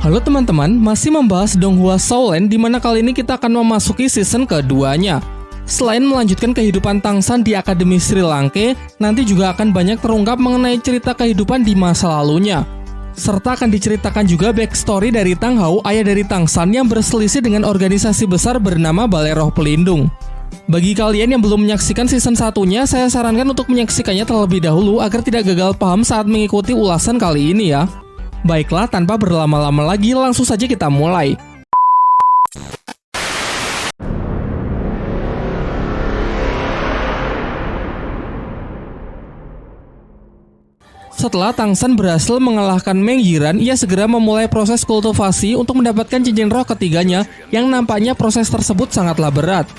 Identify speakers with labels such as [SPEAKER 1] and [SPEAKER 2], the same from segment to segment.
[SPEAKER 1] Halo teman-teman, masih membahas Donghua Shaolin di mana kali ini kita akan memasuki season keduanya. Selain melanjutkan kehidupan Tangsan di Akademi Sri Lanka, nanti juga akan banyak terungkap mengenai cerita kehidupan di masa lalunya. Serta akan diceritakan juga backstory dari Tang Hao, ayah dari Tangsan yang berselisih dengan organisasi besar bernama Balai Roh Pelindung. Bagi kalian yang belum menyaksikan season satunya, saya sarankan untuk menyaksikannya terlebih dahulu agar tidak gagal paham saat mengikuti ulasan kali ini ya. Baiklah, tanpa berlama-lama lagi, langsung saja kita mulai. Setelah Tangsan berhasil mengalahkan Meng Yiran, ia segera memulai proses kultivasi untuk mendapatkan cincin roh ketiganya, yang nampaknya proses tersebut sangatlah berat.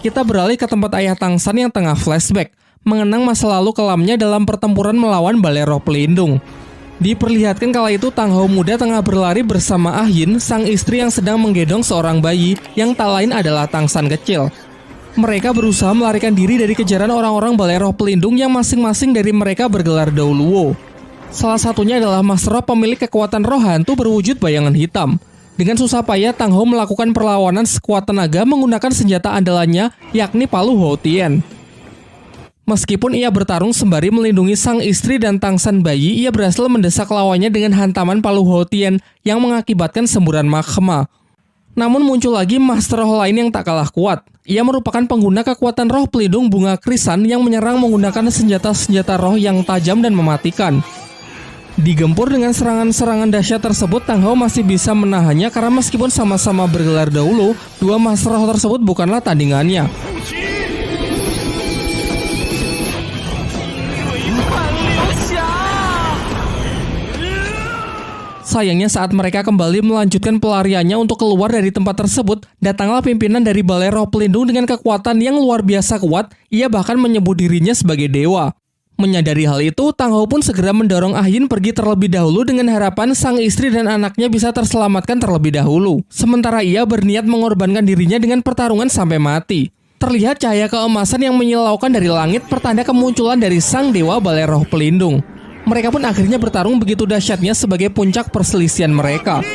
[SPEAKER 1] Kita beralih ke tempat ayah Tangsan yang tengah flashback, mengenang masa lalu kelamnya dalam pertempuran melawan Balai Roh Pelindung. Diperlihatkan kala itu Tang Hao muda tengah berlari bersama Ah Yin, sang istri yang sedang menggendong seorang bayi yang tak lain adalah Tangsan kecil. Mereka berusaha melarikan diri dari kejaran orang-orang Balai Roh Pelindung yang masing-masing dari mereka bergelar Dao Luo. Salah satunya adalah Mas Roh, pemilik kekuatan roh hantu berwujud bayangan hitam. Dengan susah payah Tang Hao melakukan perlawanan sekuat tenaga menggunakan senjata andalannya, yakni palu Hou-Tien. Meskipun ia bertarung sembari melindungi sang istri dan Tangsan bayi, ia berhasil mendesak lawannya dengan hantaman palu Hou-Tien yang mengakibatkan semburan magma. Namun muncul lagi master roh lain yang tak kalah kuat. Ia merupakan pengguna kekuatan roh pelindung bunga krisan yang menyerang menggunakan senjata-senjata roh yang tajam dan mematikan. Digempur dengan serangan-serangan dahsyat tersebut, Tang Hao masih bisa menahannya karena meskipun sama-sama bergelar Dao Luo, dua master roh tersebut bukanlah tandingannya. Sayangnya saat mereka kembali melanjutkan pelariannya untuk keluar dari tempat tersebut, datanglah pimpinan dari Balai Roh Pelindung dengan kekuatan yang luar biasa kuat. Ia bahkan menyebut dirinya sebagai dewa. Menyadari hal itu, Tang Hao pun segera mendorong Ah Yin pergi terlebih dahulu dengan harapan sang istri dan anaknya bisa terselamatkan terlebih dahulu. Sementara ia berniat mengorbankan dirinya dengan pertarungan sampai mati. Terlihat cahaya keemasan yang menyilaukan dari langit, pertanda kemunculan dari sang dewa Balai Roh Pelindung. Mereka pun akhirnya bertarung begitu dahsyatnya sebagai puncak perselisihan mereka.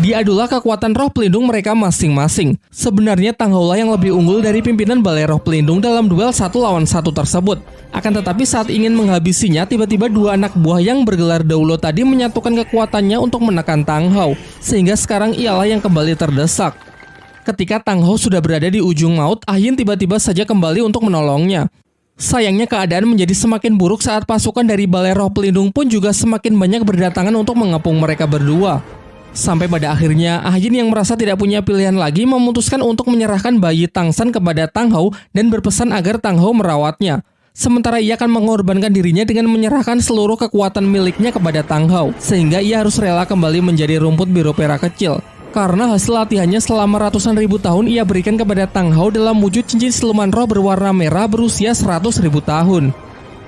[SPEAKER 1] Diadulah kekuatan roh pelindung mereka masing-masing. Sebenarnya Tang Hao lah yang lebih unggul dari pimpinan Balai Roh Pelindung dalam duel 1 lawan 1 tersebut. Akan tetapi saat ingin menghabisinya, tiba-tiba dua anak buah yang bergelar Dao Luo tadi menyatukan kekuatannya untuk menekan Tang Hao, sehingga sekarang ialah yang kembali terdesak. Ketika Tang Hao sudah berada di ujung maut, Ah Yin tiba-tiba saja kembali untuk menolongnya. Sayangnya keadaan menjadi semakin buruk saat pasukan dari Balai Roh Pelindung pun juga semakin banyak berdatangan untuk mengepung mereka berdua. Sampai pada akhirnya, Ah Yin yang merasa tidak punya pilihan lagi memutuskan untuk menyerahkan bayi Tangsan kepada Tang Hao dan berpesan agar Tang Hao merawatnya. Sementara ia akan mengorbankan dirinya dengan menyerahkan seluruh kekuatan miliknya kepada Tang Hao, sehingga ia harus rela kembali menjadi rumput biru perak kecil. Karena hasil latihannya selama ratusan ribu tahun ia berikan kepada Tang Hao dalam wujud cincin siluman roh berwarna merah berusia 100.000 tahun.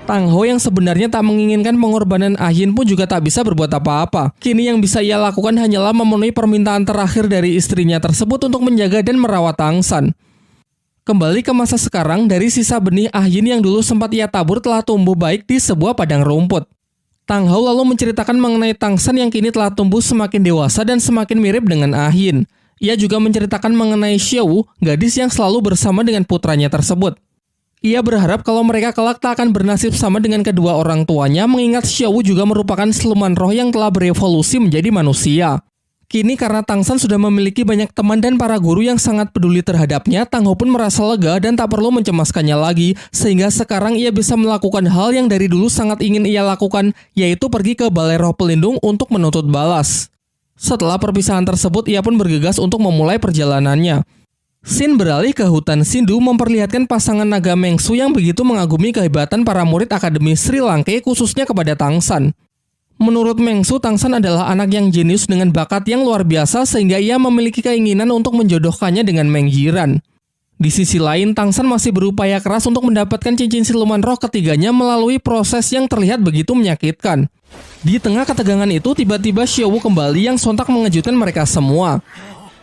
[SPEAKER 1] Tang Hao yang sebenarnya tak menginginkan pengorbanan Ah Yin pun juga tak bisa berbuat apa-apa. Kini yang bisa ia lakukan hanyalah memenuhi permintaan terakhir dari istrinya tersebut untuk menjaga dan merawat Tangsan. Kembali ke masa sekarang, dari sisa benih Ah Yin yang dulu sempat ia tabur telah tumbuh baik di sebuah padang rumput. Tang Hao lalu menceritakan mengenai Tangsan yang kini telah tumbuh semakin dewasa dan semakin mirip dengan Ah Yin. Ia juga menceritakan mengenai Xiaowu, gadis yang selalu bersama dengan putranya tersebut. Ia berharap kalau mereka kelak tak akan bernasib sama dengan kedua orang tuanya, mengingat Xiaowu juga merupakan siluman roh yang telah berevolusi menjadi manusia. Kini karena Tangsan sudah memiliki banyak teman dan para guru yang sangat peduli terhadapnya, Tang Hao pun merasa lega dan tak perlu mencemaskannya lagi, sehingga sekarang ia bisa melakukan hal yang dari dulu sangat ingin ia lakukan, yaitu pergi ke Balai Roh Pelindung untuk menuntut balas. Setelah perpisahan tersebut, ia pun bergegas untuk memulai perjalanannya. Scene beralih ke hutan Sindu memperlihatkan pasangan naga Mengsu yang begitu mengagumi kehebatan para murid Akademi Sri Lanka, khususnya kepada Tangsan. Menurut Mengsu, Tangsan adalah anak yang jenius dengan bakat yang luar biasa sehingga ia memiliki keinginan untuk menjodohkannya dengan Meng Yiran. Di sisi lain, Tangsan masih berupaya keras untuk mendapatkan cincin siluman roh ketiganya melalui proses yang terlihat begitu menyakitkan. Di tengah ketegangan itu, tiba-tiba Xiaowu kembali yang sontak mengejutkan mereka semua.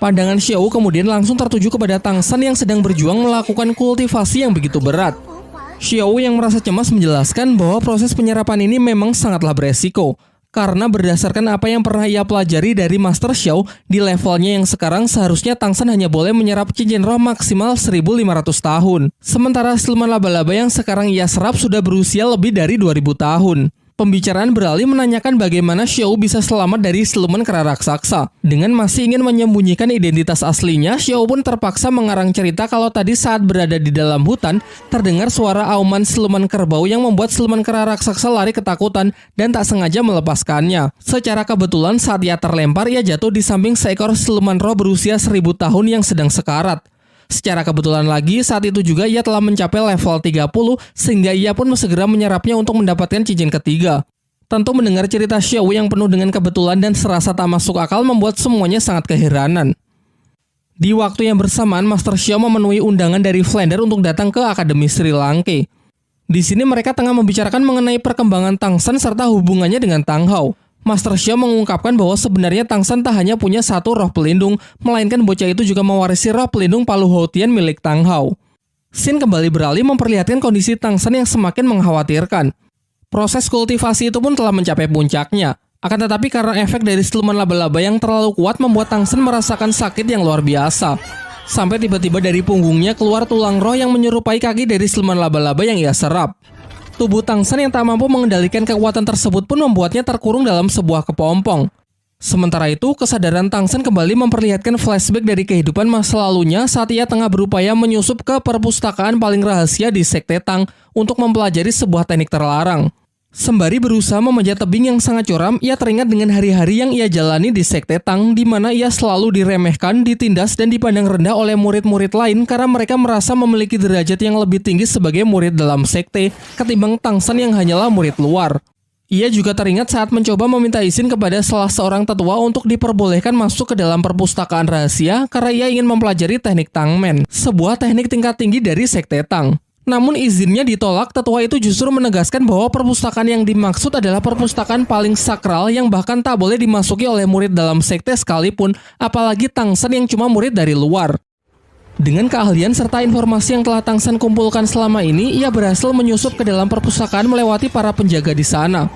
[SPEAKER 1] Pandangan Xiaowu kemudian langsung tertuju kepada Tangsan yang sedang berjuang melakukan kultivasi yang begitu berat. Xiao yang merasa cemas menjelaskan bahwa proses penyerapan ini memang sangatlah beresiko. Karena berdasarkan apa yang pernah ia pelajari dari Master Xiao, di levelnya yang sekarang seharusnya Tang San hanya boleh menyerap cincin roh maksimal 1500 tahun. Sementara siluman laba-laba yang sekarang ia serap sudah berusia lebih dari 2000 tahun. Pembicaraan beralih menanyakan bagaimana Xiao bisa selamat dari siluman kera raksasa. Dengan masih ingin menyembunyikan identitas aslinya, Xiao pun terpaksa mengarang cerita kalau tadi saat berada di dalam hutan, terdengar suara auman siluman kerbau yang membuat siluman kera raksasa lari ketakutan dan tak sengaja melepaskannya. Secara kebetulan saat ia terlempar, ia jatuh di samping seekor siluman roh berusia 1000 tahun yang sedang sekarat. Secara kebetulan lagi, saat itu juga ia telah mencapai level 30, sehingga ia pun segera menyerapnya untuk mendapatkan cincin ketiga. Tentu mendengar cerita Xiao yang penuh dengan kebetulan dan serasa tak masuk akal membuat semuanya sangat keheranan. Di waktu yang bersamaan, Master Xiao memenuhi undangan dari Flander untuk datang ke Akademi Sri Langke. Di sini mereka tengah membicarakan mengenai perkembangan Tang San serta hubungannya dengan Tang Hao. Master Xiao mengungkapkan bahwa sebenarnya Tang San tak hanya punya satu roh pelindung, melainkan bocah itu juga mewarisi roh pelindung Palu Houtian milik Tang Hao. Scene kembali beralih memperlihatkan kondisi Tang San yang semakin mengkhawatirkan. Proses kultivasi itu pun telah mencapai puncaknya. Akan tetapi karena efek dari siluman laba-laba yang terlalu kuat membuat Tang San merasakan sakit yang luar biasa. Sampai tiba-tiba dari punggungnya keluar tulang roh yang menyerupai kaki dari siluman laba-laba yang ia serap. Tubuh Tang San yang tak mampu mengendalikan kekuatan tersebut pun membuatnya terkurung dalam sebuah kepompong. Sementara itu, kesadaran Tang San kembali memperlihatkan flashback dari kehidupan masa lalunya saat ia tengah berupaya menyusup ke perpustakaan paling rahasia di Sekte Tang untuk mempelajari sebuah teknik terlarang. Sembari berusaha memanjat tebing yang sangat curam, ia teringat dengan hari-hari yang ia jalani di Sekte Tang, di mana ia selalu diremehkan, ditindas, dan dipandang rendah oleh murid-murid lain karena mereka merasa memiliki derajat yang lebih tinggi sebagai murid dalam sekte ketimbang Tang San yang hanyalah murid luar. Ia juga teringat saat mencoba meminta izin kepada salah seorang tetua untuk diperbolehkan masuk ke dalam perpustakaan rahasia karena ia ingin mempelajari teknik Tangmen, sebuah teknik tingkat tinggi dari Sekte Tang. Namun izinnya ditolak, tetua itu justru menegaskan bahwa perpustakaan yang dimaksud adalah perpustakaan paling sakral yang bahkan tak boleh dimasuki oleh murid dalam sekte sekalipun, apalagi Tang San yang cuma murid dari luar. Dengan keahlian serta informasi yang telah Tang San kumpulkan selama ini, ia berhasil menyusup ke dalam perpustakaan melewati para penjaga di sana.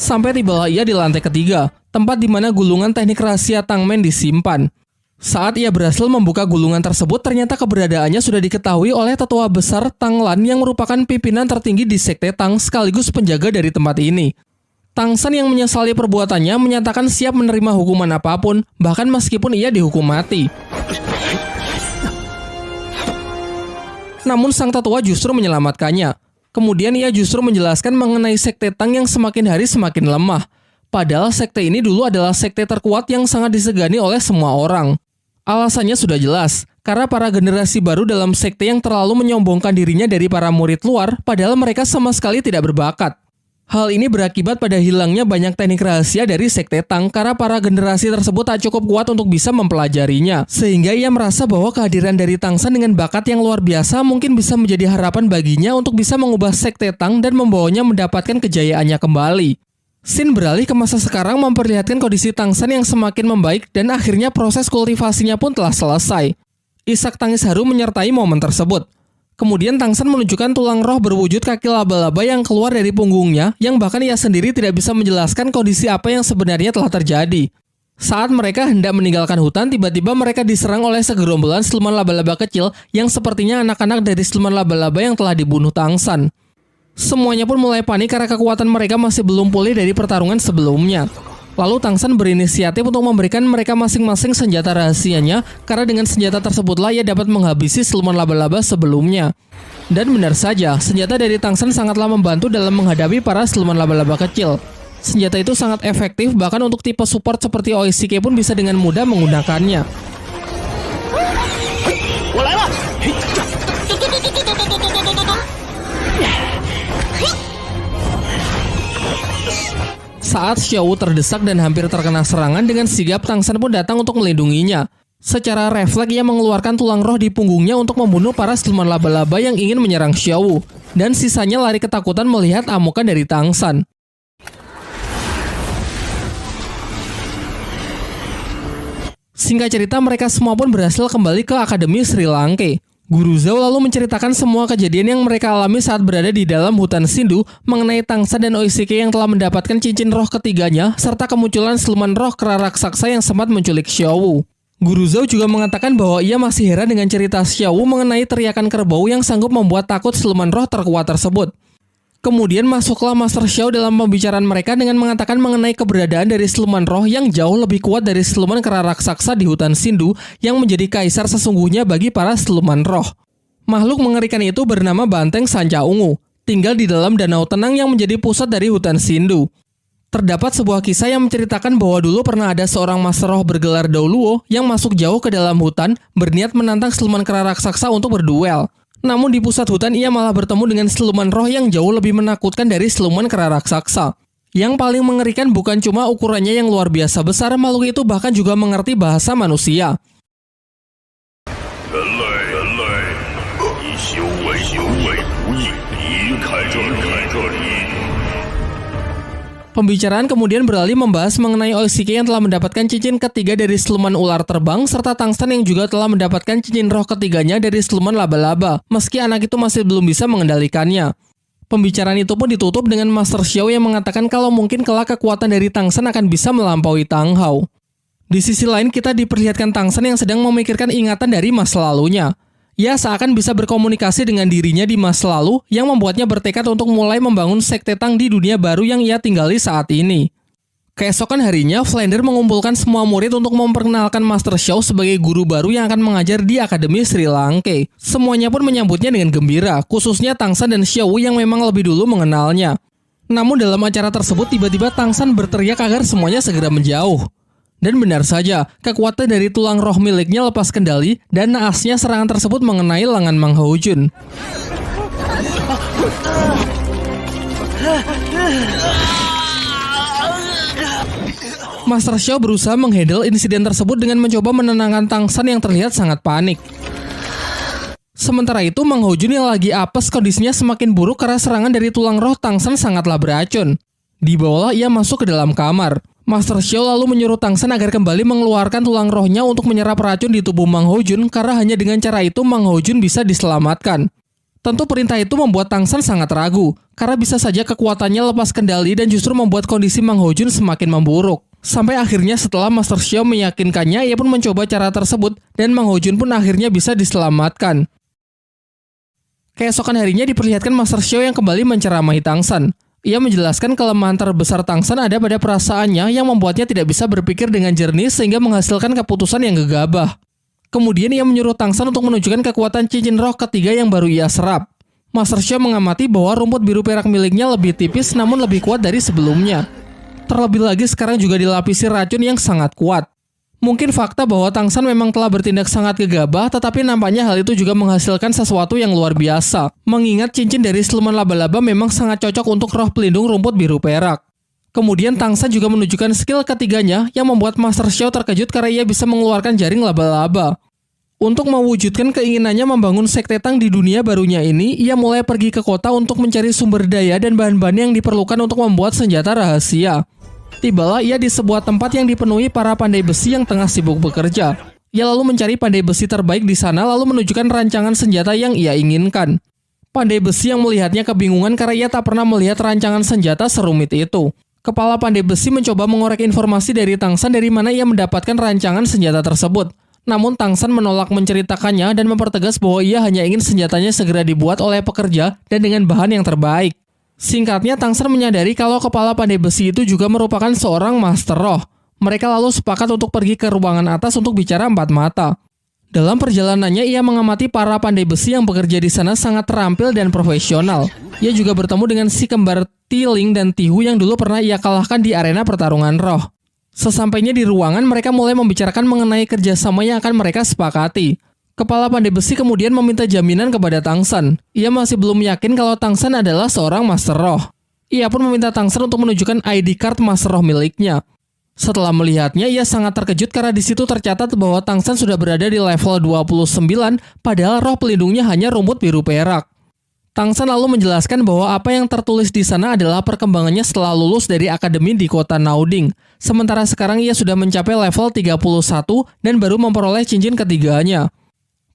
[SPEAKER 1] Sampai tibalah ia di lantai ketiga, tempat di mana gulungan teknik rahasia Tangmen disimpan. Saat ia berhasil membuka gulungan tersebut, ternyata keberadaannya sudah diketahui oleh tetua besar Tang Lan yang merupakan pimpinan tertinggi di Sekte Tang sekaligus penjaga dari tempat ini. Tang San yang menyesali perbuatannya menyatakan siap menerima hukuman apapun, bahkan meskipun ia dihukum mati. Namun sang tetua justru menyelamatkannya. Kemudian ia justru menjelaskan mengenai Sekte Tang yang semakin hari semakin lemah. Padahal sekte ini dulu adalah sekte terkuat yang sangat disegani oleh semua orang. Alasannya sudah jelas, karena para generasi baru dalam sekte yang terlalu menyombongkan dirinya dari para murid luar, padahal mereka sama sekali tidak berbakat. Hal ini berakibat pada hilangnya banyak teknik rahasia dari Sekte Tang karena para generasi tersebut tak cukup kuat untuk bisa mempelajarinya. Sehingga ia merasa bahwa kehadiran dari Tang San dengan bakat yang luar biasa mungkin bisa menjadi harapan baginya untuk bisa mengubah Sekte Tang dan membawanya mendapatkan kejayaannya kembali. Scene beralih ke masa sekarang memperlihatkan kondisi Tang San yang semakin membaik dan akhirnya proses kultivasinya pun telah selesai. Isak tangis haru menyertai momen tersebut. Kemudian Tang San menunjukkan tulang roh berwujud kaki laba-laba yang keluar dari punggungnya, yang bahkan ia sendiri tidak bisa menjelaskan kondisi apa yang sebenarnya telah terjadi. Saat mereka hendak meninggalkan hutan, tiba-tiba mereka diserang oleh segerombolan siluman laba-laba kecil yang sepertinya anak-anak dari siluman laba-laba yang telah dibunuh Tang San. Semuanya pun mulai panik karena kekuatan mereka masih belum pulih dari pertarungan sebelumnya. Lalu Tang San berinisiatif untuk memberikan mereka masing-masing senjata rahasianya karena dengan senjata tersebutlah ia dapat menghabisi siluman laba-laba sebelumnya. Dan benar saja, senjata dari Tang San sangatlah membantu dalam menghadapi para siluman laba-laba kecil. Senjata itu sangat efektif, bahkan untuk tipe support seperti Oishike pun bisa dengan mudah menggunakannya. Saat Xiao terdesak dan hampir terkena serangan, dengan sigap Tang San pun datang untuk melindunginya. Secara refleks ia mengeluarkan tulang roh di punggungnya untuk membunuh para siluman laba-laba yang ingin menyerang Xiaowu, dan sisanya lari ketakutan melihat amukan dari Tang San. Singkat cerita, mereka semua pun berhasil kembali ke Akademi Sri Lanka. Guru Zhao lalu menceritakan semua kejadian yang mereka alami saat berada di dalam hutan Sindhu mengenai Tang San dan Oishike yang telah mendapatkan cincin roh ketiganya, serta kemunculan siluman roh kera raksasa yang sempat menculik Xiaowu. Guru Zhao juga mengatakan bahwa ia masih heran dengan cerita Xiaowu mengenai teriakan kerbau yang sanggup membuat takut siluman roh terkuat tersebut. Kemudian masuklah Master Xiao dalam pembicaraan mereka dengan mengatakan mengenai keberadaan dari siluman roh yang jauh lebih kuat dari siluman kera raksasa di hutan Sindhu yang menjadi kaisar sesungguhnya bagi para siluman roh. Makhluk mengerikan itu bernama Banteng Sanca Ungu, tinggal di dalam danau tenang yang menjadi pusat dari hutan Sindhu. Terdapat sebuah kisah yang menceritakan bahwa dulu pernah ada seorang master roh bergelar Daoluo yang masuk jauh ke dalam hutan berniat menantang siluman kera raksasa untuk berduel. Namun di pusat hutan ia malah bertemu dengan siluman roh yang jauh lebih menakutkan dari siluman kera raksasa. Yang paling mengerikan bukan cuma ukurannya yang luar biasa besar, makhluk itu bahkan juga mengerti bahasa manusia. Pembicaraan kemudian beralih membahas mengenai Oishike yang telah mendapatkan cincin ketiga dari siluman ular terbang, serta Tang San yang juga telah mendapatkan cincin roh ketiganya dari siluman laba-laba, meski anak itu masih belum bisa mengendalikannya. Pembicaraan itu pun ditutup dengan Master Xiao yang mengatakan kalau mungkin kelak kekuatan dari Tang San akan bisa melampaui Tang Hao. Di sisi lain kita diperlihatkan Tang San yang sedang memikirkan ingatan dari masa lalunya. Ia seakan bisa berkomunikasi dengan dirinya di masa lalu yang membuatnya bertekad untuk mulai membangun sekte Tang di dunia baru yang ia tinggali saat ini. Keesokan harinya, Flander mengumpulkan semua murid untuk memperkenalkan Master Xiao sebagai guru baru yang akan mengajar di Akademi Sri Lanka. Semuanya pun menyambutnya dengan gembira, khususnya Tang San dan Xiaowu yang memang lebih dulu mengenalnya. Namun dalam acara tersebut tiba-tiba Tang San berteriak agar semuanya segera menjauh. Dan benar saja, kekuatan dari tulang roh miliknya lepas kendali dan naasnya serangan tersebut mengenai lengan Mang Haojun. Master Xiao berusaha menghandle insiden tersebut dengan mencoba menenangkan Tang San yang terlihat sangat panik. Sementara itu, Mang Haojun yang lagi apes kondisinya semakin buruk karena serangan dari tulang roh Tang San sangatlah beracun. Dibawalah ia masuk ke dalam kamar. Master Xiao lalu menyuruh Tang San agar kembali mengeluarkan tulang rohnya untuk menyerap racun di tubuh Mang Haojun karena hanya dengan cara itu Mang Haojun bisa diselamatkan. Tentu perintah itu membuat Tang San sangat ragu, karena bisa saja kekuatannya lepas kendali dan justru membuat kondisi Mang Haojun semakin memburuk. Sampai akhirnya setelah Master Xiao meyakinkannya, ia pun mencoba cara tersebut dan Mang Haojun pun akhirnya bisa diselamatkan. Keesokan harinya diperlihatkan Master Xiao yang kembali menceramahi Tang San. Ia menjelaskan kelemahan terbesar Tang San ada pada perasaannya yang membuatnya tidak bisa berpikir dengan jernih sehingga menghasilkan keputusan yang gegabah. Kemudian ia menyuruh Tang San untuk menunjukkan kekuatan cincin roh ketiga yang baru ia serap. Master Xiao mengamati bahwa rumput biru perak miliknya lebih tipis namun lebih kuat dari sebelumnya. Terlebih lagi sekarang juga dilapisi racun yang sangat kuat. Mungkin fakta bahwa Tang San memang telah bertindak sangat gegabah, tetapi nampaknya hal itu juga menghasilkan sesuatu yang luar biasa. Mengingat cincin dari siluman laba-laba memang sangat cocok untuk roh pelindung rumput biru perak. Kemudian Tang San juga menunjukkan skill ketiganya yang membuat Master Xiao terkejut karena ia bisa mengeluarkan jaring laba-laba. Untuk mewujudkan keinginannya membangun sekte Tang di dunia barunya ini, ia mulai pergi ke kota untuk mencari sumber daya dan bahan-bahan yang diperlukan untuk membuat senjata rahasia. Tibalah ia di sebuah tempat yang dipenuhi para pandai besi yang tengah sibuk bekerja. Ia lalu mencari pandai besi terbaik di sana lalu menunjukkan rancangan senjata yang ia inginkan. Pandai besi yang melihatnya kebingungan karena ia tak pernah melihat rancangan senjata serumit itu. Kepala pandai besi mencoba mengorek informasi dari Tang San dari mana ia mendapatkan rancangan senjata tersebut. Namun Tang San menolak menceritakannya dan mempertegas bahwa ia hanya ingin senjatanya segera dibuat oleh pekerja dan dengan bahan yang terbaik. Singkatnya, Tang San menyadari kalau kepala pandai besi itu juga merupakan seorang master roh. Mereka lalu sepakat untuk pergi ke ruangan atas untuk bicara empat mata. Dalam perjalanannya, ia mengamati para pandai besi yang bekerja di sana sangat terampil dan profesional. Ia juga bertemu dengan si kembar Tiling dan Tihu yang dulu pernah ia kalahkan di arena pertarungan roh. Sesampainya di ruangan, mereka mulai membicarakan mengenai kerjasama yang akan mereka sepakati. Kepala pandai besi kemudian meminta jaminan kepada Tang San. Ia masih belum yakin kalau Tang San adalah seorang master roh. Ia pun meminta Tang San untuk menunjukkan ID card master roh miliknya. Setelah melihatnya, ia sangat terkejut karena di situ tercatat bahwa Tang San sudah berada di level 29, padahal roh pelindungnya hanya rumput biru perak. Tang San lalu menjelaskan bahwa apa yang tertulis di sana adalah perkembangannya setelah lulus dari akademi di kota Nauding. Sementara sekarang ia sudah mencapai level 31 dan baru memperoleh cincin ketiganya.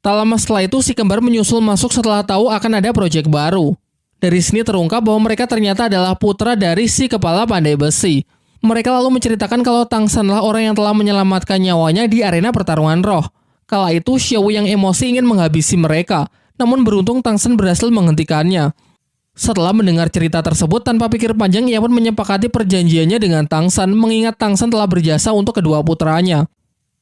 [SPEAKER 1] Tak lama setelah itu, si kembar menyusul masuk setelah tahu akan ada proyek baru. Dari sini terungkap bahwa mereka ternyata adalah putra dari si kepala pandai besi. Mereka lalu menceritakan kalau Tang Sanlah orang yang telah menyelamatkan nyawanya di arena pertarungan roh. Kala itu, Xiao Wu yang emosi ingin menghabisi mereka, namun beruntung Tang San berhasil menghentikannya. Setelah mendengar cerita tersebut, tanpa pikir panjang ia pun menyepakati perjanjiannya dengan Tang San, mengingat Tang San telah berjasa untuk kedua putranya.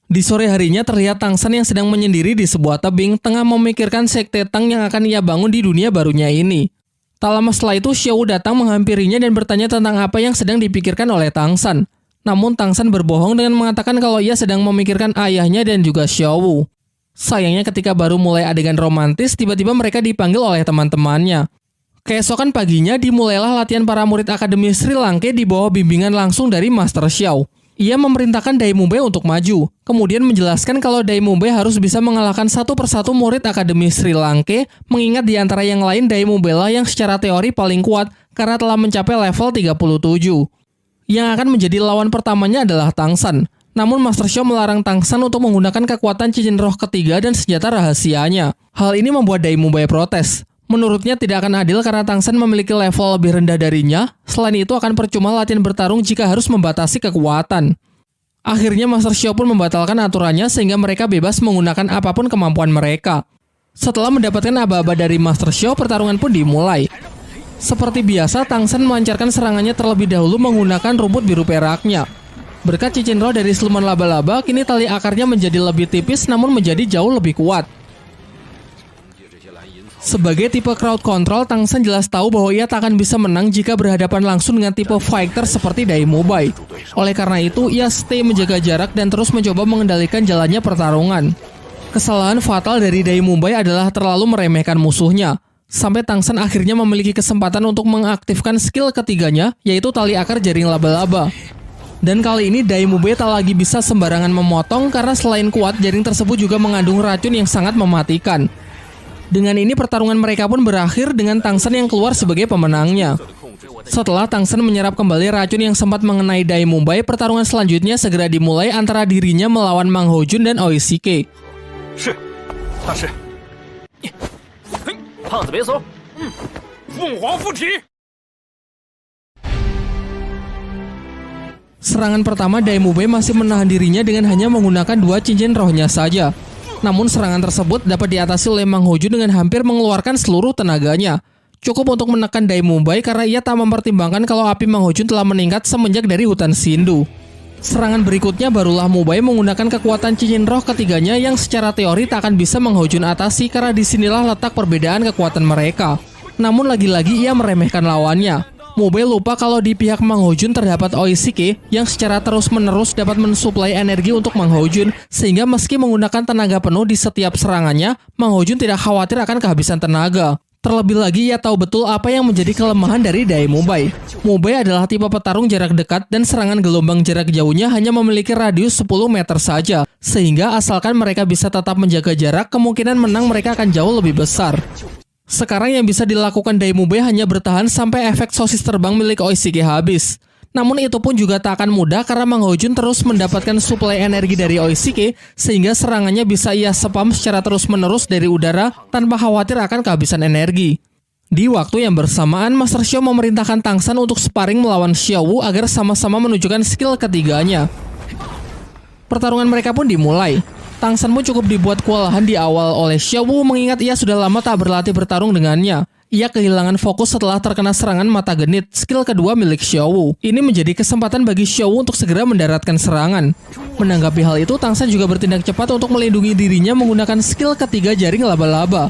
[SPEAKER 1] Di sore harinya terlihat Tang San yang sedang menyendiri di sebuah tebing, tengah memikirkan sekte Tang yang akan ia bangun di dunia barunya ini. Tak lama setelah itu, Xiao Wu datang menghampirinya dan bertanya tentang apa yang sedang dipikirkan oleh Tang San. Namun Tang San berbohong dengan mengatakan kalau ia sedang memikirkan ayahnya dan juga Xiao Wu. Sayangnya ketika baru mulai adegan romantis, tiba-tiba mereka dipanggil oleh teman-temannya. Keesokan paginya dimulailah latihan para murid Akademi Sri Lanka di bawah bimbingan langsung dari Master Xiao. Ia memerintahkan Dai Mubei untuk maju, kemudian menjelaskan kalau Dai Mubei harus bisa mengalahkan satu persatu murid Akademi Sri Lanka, mengingat di antara yang lain Dai Mubei lah yang secara teori paling kuat karena telah mencapai level 37. Yang akan menjadi lawan pertamanya adalah Tang San. Namun Master Xiao melarang Tang San untuk menggunakan kekuatan cincin roh ketiga dan senjata rahasianya. Hal ini membuat Dai Mubei protes. Menurutnya tidak akan adil karena Tang San memiliki level lebih rendah darinya. Selain itu akan percuma latihan bertarung jika harus membatasi kekuatan. Akhirnya Master Xiao pun membatalkan aturannya sehingga mereka bebas menggunakan apapun kemampuan mereka. Setelah mendapatkan aba-aba dari Master Xiao, pertarungan pun dimulai. Seperti biasa, Tang San melancarkan serangannya terlebih dahulu menggunakan rumput biru peraknya. Berkat cincin roh dari siluman laba-laba, kini tali akarnya menjadi lebih tipis namun menjadi jauh lebih kuat. Sebagai tipe crowd control, Tang San jelas tahu bahwa ia tak akan bisa menang jika berhadapan langsung dengan tipe fighter seperti Dai Mubei. Oleh karena itu, ia stay menjaga jarak dan terus mencoba mengendalikan jalannya pertarungan. Kesalahan fatal dari Dai Mubei adalah terlalu meremehkan musuhnya. Sampai Tang San akhirnya memiliki kesempatan untuk mengaktifkan skill ketiganya, yaitu tali akar jaring laba-laba. Dan kali ini Dai Mubei tak lagi bisa sembarangan memotong karena selain kuat, jaring tersebut juga mengandung racun yang sangat mematikan. Dengan ini pertarungan mereka pun berakhir dengan Tang San yang keluar sebagai pemenangnya. Setelah Tang San menyerap kembali racun yang sempat mengenai Dai Mubei, pertarungan selanjutnya segera dimulai antara dirinya melawan Mang Hojun dan Oishike. Serangan pertama, Dai Mubei masih menahan dirinya dengan hanya menggunakan 2 cincin rohnya saja. Namun serangan tersebut dapat diatasi oleh Mang Hojun dengan hampir mengeluarkan seluruh tenaganya. Cukup untuk menekan Dai Mubei karena ia tak mempertimbangkan kalau api Mang Hojun telah meningkat semenjak dari hutan Shindu. Serangan berikutnya barulah Mubei menggunakan kekuatan cincin roh ketiganya yang secara teori tak akan bisa Mang Hojun atasi karena disinilah letak perbedaan kekuatan mereka. Namun lagi-lagi ia meremehkan lawannya. Mubei lupa kalau di pihak Mang Hojun terdapat Oishike yang secara terus-menerus dapat mensuplai energi untuk Mang Hojun, sehingga meski menggunakan tenaga penuh di setiap serangannya, Mang Hojun tidak khawatir akan kehabisan tenaga. Terlebih lagi ia tahu betul apa yang menjadi kelemahan dari Dai Mubei. Mubei adalah tipe petarung jarak dekat dan serangan gelombang jarak jauhnya hanya memiliki radius 10 meter saja, sehingga asalkan mereka bisa tetap menjaga jarak, kemungkinan menang mereka akan jauh lebih besar. Sekarang yang bisa dilakukan Dai Mubei hanya bertahan sampai efek sosis terbang milik Oishike habis. Namun itu pun juga tak akan mudah karena Mang Hojun terus mendapatkan suplai energi dari Oishike sehingga serangannya bisa ia spam secara terus-menerus dari udara tanpa khawatir akan kehabisan energi. Di waktu yang bersamaan, Master Xiao memerintahkan Tang San untuk sparring melawan Xiao Wu agar sama-sama menunjukkan skill ketiganya. Pertarungan mereka pun dimulai. Tang San pun cukup dibuat kewalahan di awal oleh Xiao Wu mengingat ia sudah lama tak berlatih bertarung dengannya. Ia kehilangan fokus setelah terkena serangan mata genit, skill kedua milik Xiao Wu. Ini menjadi kesempatan bagi Xiao Wu untuk segera mendaratkan serangan. Menanggapi hal itu, Tang San juga bertindak cepat untuk melindungi dirinya menggunakan skill ketiga jaring laba-laba.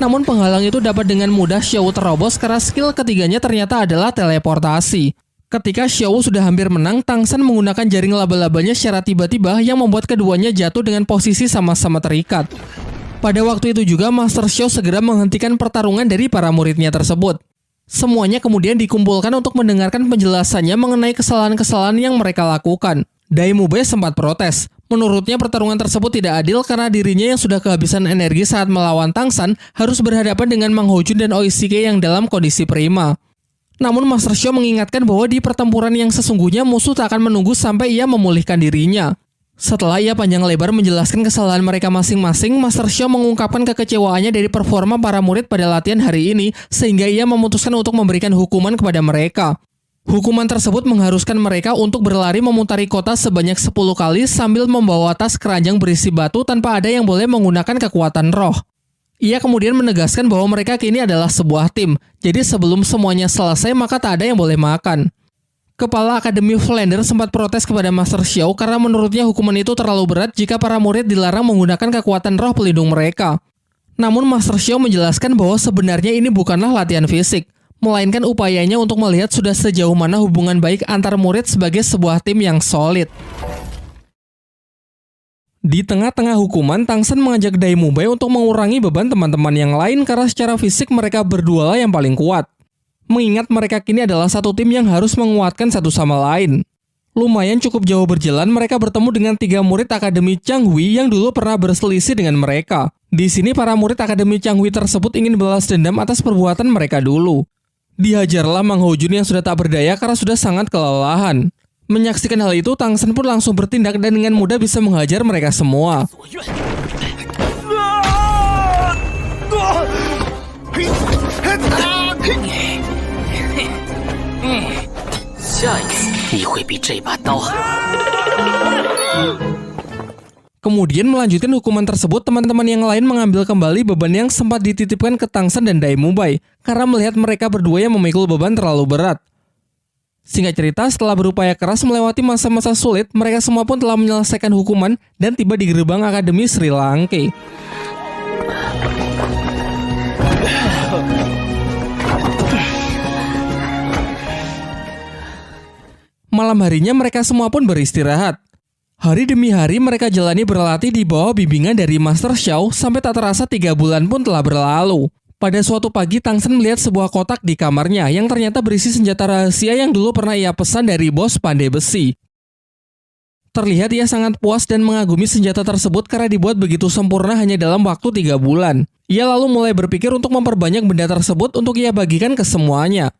[SPEAKER 1] Namun penghalang itu dapat dengan mudah Xiao Wu terobos karena skill ketiganya ternyata adalah teleportasi. Ketika Xiao Wu sudah hampir menang, Tang San menggunakan jaring laba-labanya secara tiba-tiba yang membuat keduanya jatuh dengan posisi sama-sama terikat. Pada waktu itu juga Master Xiao segera menghentikan pertarungan dari para muridnya tersebut. Semuanya kemudian dikumpulkan untuk mendengarkan penjelasannya mengenai kesalahan-kesalahan yang mereka lakukan. Dai Mubei sempat protes. Menurutnya pertarungan tersebut tidak adil karena dirinya yang sudah kehabisan energi saat melawan Tang San harus berhadapan dengan Mang Hojun dan Oishike yang dalam kondisi prima. Namun Master Xiao mengingatkan bahwa di pertempuran yang sesungguhnya musuh tak akan menunggu sampai ia memulihkan dirinya. Setelah ia panjang lebar menjelaskan kesalahan mereka masing-masing, Master Xiao mengungkapkan kekecewaannya dari performa para murid pada latihan hari ini sehingga ia memutuskan untuk memberikan hukuman kepada mereka. Hukuman tersebut mengharuskan mereka untuk berlari memutari kota sebanyak 10 kali sambil membawa tas keranjang berisi batu tanpa ada yang boleh menggunakan kekuatan roh. Ia kemudian menegaskan bahwa mereka kini adalah sebuah tim, jadi sebelum semuanya selesai maka tak ada yang boleh makan. Kepala Akademi Flander sempat protes kepada Master Xiao karena menurutnya hukuman itu terlalu berat jika para murid dilarang menggunakan kekuatan roh pelindung mereka. Namun Master Xiao menjelaskan bahwa sebenarnya ini bukanlah latihan fisik, melainkan upayanya untuk melihat sudah sejauh mana hubungan baik antar murid sebagai sebuah tim yang solid. Di tengah-tengah hukuman, Tang San mengajak Dai Mubei untuk mengurangi beban teman-teman yang lain karena secara fisik mereka berdua lah yang paling kuat. Mengingat mereka kini adalah satu tim yang harus menguatkan satu sama lain. Lumayan cukup jauh berjalan, mereka bertemu dengan 3 murid Akademi Changhui yang dulu pernah berselisih dengan mereka. Di sini para murid Akademi Changhui tersebut ingin balas dendam atas perbuatan mereka dulu. Dihajarlah Mang Hojun yang sudah tak berdaya karena sudah sangat kelelahan. Menyaksikan hal itu, Tang San pun langsung bertindak dan dengan mudah bisa menghajar mereka semua. Kemudian melanjutkan hukuman tersebut, teman-teman yang lain mengambil kembali beban yang sempat dititipkan ke Tang San dan Dai Mubei karena melihat mereka berdua yang memikul beban terlalu berat. Singkat cerita, setelah berupaya keras melewati masa-masa sulit, mereka semua pun telah menyelesaikan hukuman dan tiba di gerbang Akademi Sri Langke. Malam harinya mereka semua pun beristirahat. Hari demi hari mereka jalani berlatih di bawah bimbingan dari Master Xiao sampai tak terasa 3 bulan pun telah berlalu. Pada suatu pagi, Tang San melihat sebuah kotak di kamarnya yang ternyata berisi senjata rahasia yang dulu pernah ia pesan dari bos pandai besi. Terlihat ia sangat puas dan mengagumi senjata tersebut karena dibuat begitu sempurna hanya dalam waktu 3 bulan. Ia lalu mulai berpikir untuk memperbanyak benda tersebut untuk ia bagikan ke semuanya.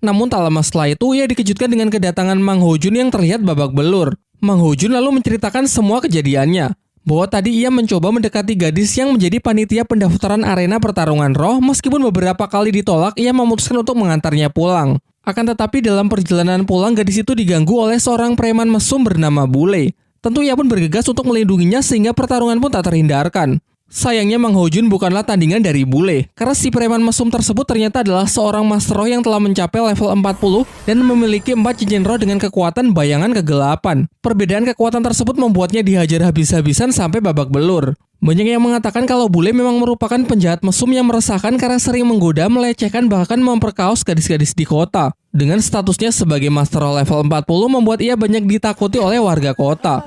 [SPEAKER 1] Namun tak lama setelah itu, ia dikejutkan dengan kedatangan Mang Hojun yang terlihat babak belur. Mang Hojun lalu menceritakan semua kejadiannya, bahwa tadi ia mencoba mendekati gadis yang menjadi panitia pendaftaran arena pertarungan roh, meskipun beberapa kali ditolak, ia memutuskan untuk mengantarnya pulang. Akan tetapi dalam perjalanan pulang, gadis itu diganggu oleh seorang preman mesum bernama Bule. Tentu ia pun bergegas untuk melindunginya sehingga pertarungan pun tak terhindarkan. Sayangnya Mang Hojun bukanlah tandingan dari Bule, karena si preman mesum tersebut ternyata adalah seorang master roh yang telah mencapai level 40 dan memiliki 4 cincin roh dengan kekuatan bayangan kegelapan. Perbedaan kekuatan tersebut membuatnya dihajar habis-habisan sampai babak belur. Banyak yang mengatakan kalau Bule memang merupakan penjahat mesum yang meresahkan karena sering menggoda, melecehkan, bahkan memperkaos gadis-gadis di kota. Dengan statusnya sebagai master roh level 40 membuat ia banyak ditakuti oleh warga kota.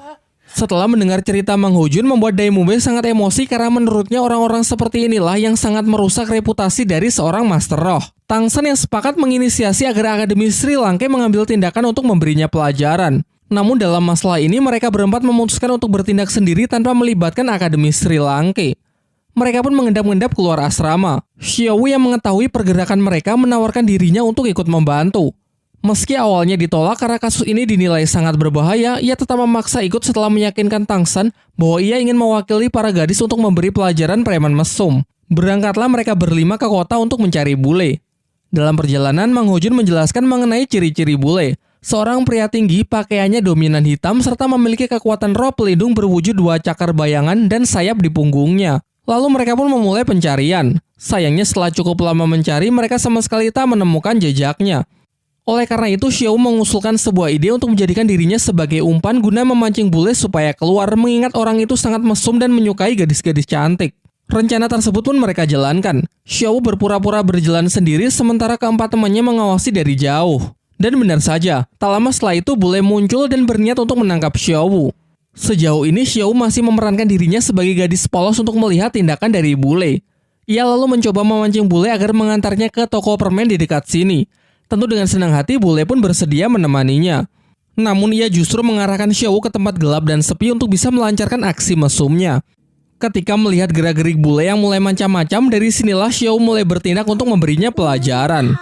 [SPEAKER 1] Setelah mendengar cerita Mang Hojun membuat Dai Mubei sangat emosi karena menurutnya orang-orang seperti inilah yang sangat merusak reputasi dari seorang master roh. Tang San yang sepakat menginisiasi agar Akademi Sri Langke mengambil tindakan untuk memberinya pelajaran. Namun dalam masalah ini mereka berempat memutuskan untuk bertindak sendiri tanpa melibatkan Akademi Sri Langke. Mereka pun mengendap-endap keluar asrama. Xiao yang mengetahui pergerakan mereka menawarkan dirinya untuk ikut membantu. Meski awalnya ditolak karena kasus ini dinilai sangat berbahaya, ia tetap memaksa ikut setelah meyakinkan Tang San bahwa ia ingin mewakili para gadis untuk memberi pelajaran preman mesum. Berangkatlah mereka berlima ke kota untuk mencari Bule. Dalam perjalanan, Mang Hojun menjelaskan mengenai ciri-ciri Bule. Seorang pria tinggi, pakaiannya dominan hitam, serta memiliki kekuatan roh pelindung berwujud 2 cakar bayangan dan sayap di punggungnya. Lalu mereka pun memulai pencarian. Sayangnya setelah cukup lama mencari, mereka sama sekali tak menemukan jejaknya. Oleh karena itu, Xiao mengusulkan sebuah ide untuk menjadikan dirinya sebagai umpan guna memancing Bule supaya keluar, mengingat orang itu sangat mesum dan menyukai gadis-gadis cantik. Rencana tersebut pun mereka jalankan. Xiao berpura-pura berjalan sendiri sementara keempat temannya mengawasi dari jauh. Dan benar saja, tak lama setelah itu Bule muncul dan berniat untuk menangkap Xiao. Sejauh ini Xiao masih memerankan dirinya sebagai gadis polos untuk melihat tindakan dari Bule. Ia lalu mencoba memancing Bule agar mengantarnya ke toko permen di dekat sini. Tentu dengan senang hati Bule pun bersedia menemaninya. Namun ia justru mengarahkan Xiao ke tempat gelap dan sepi untuk bisa melancarkan aksi mesumnya. Ketika melihat gerak-gerik bule yang mulai macam-macam, dari sinilah Xiao mulai bertindak untuk memberinya pelajaran.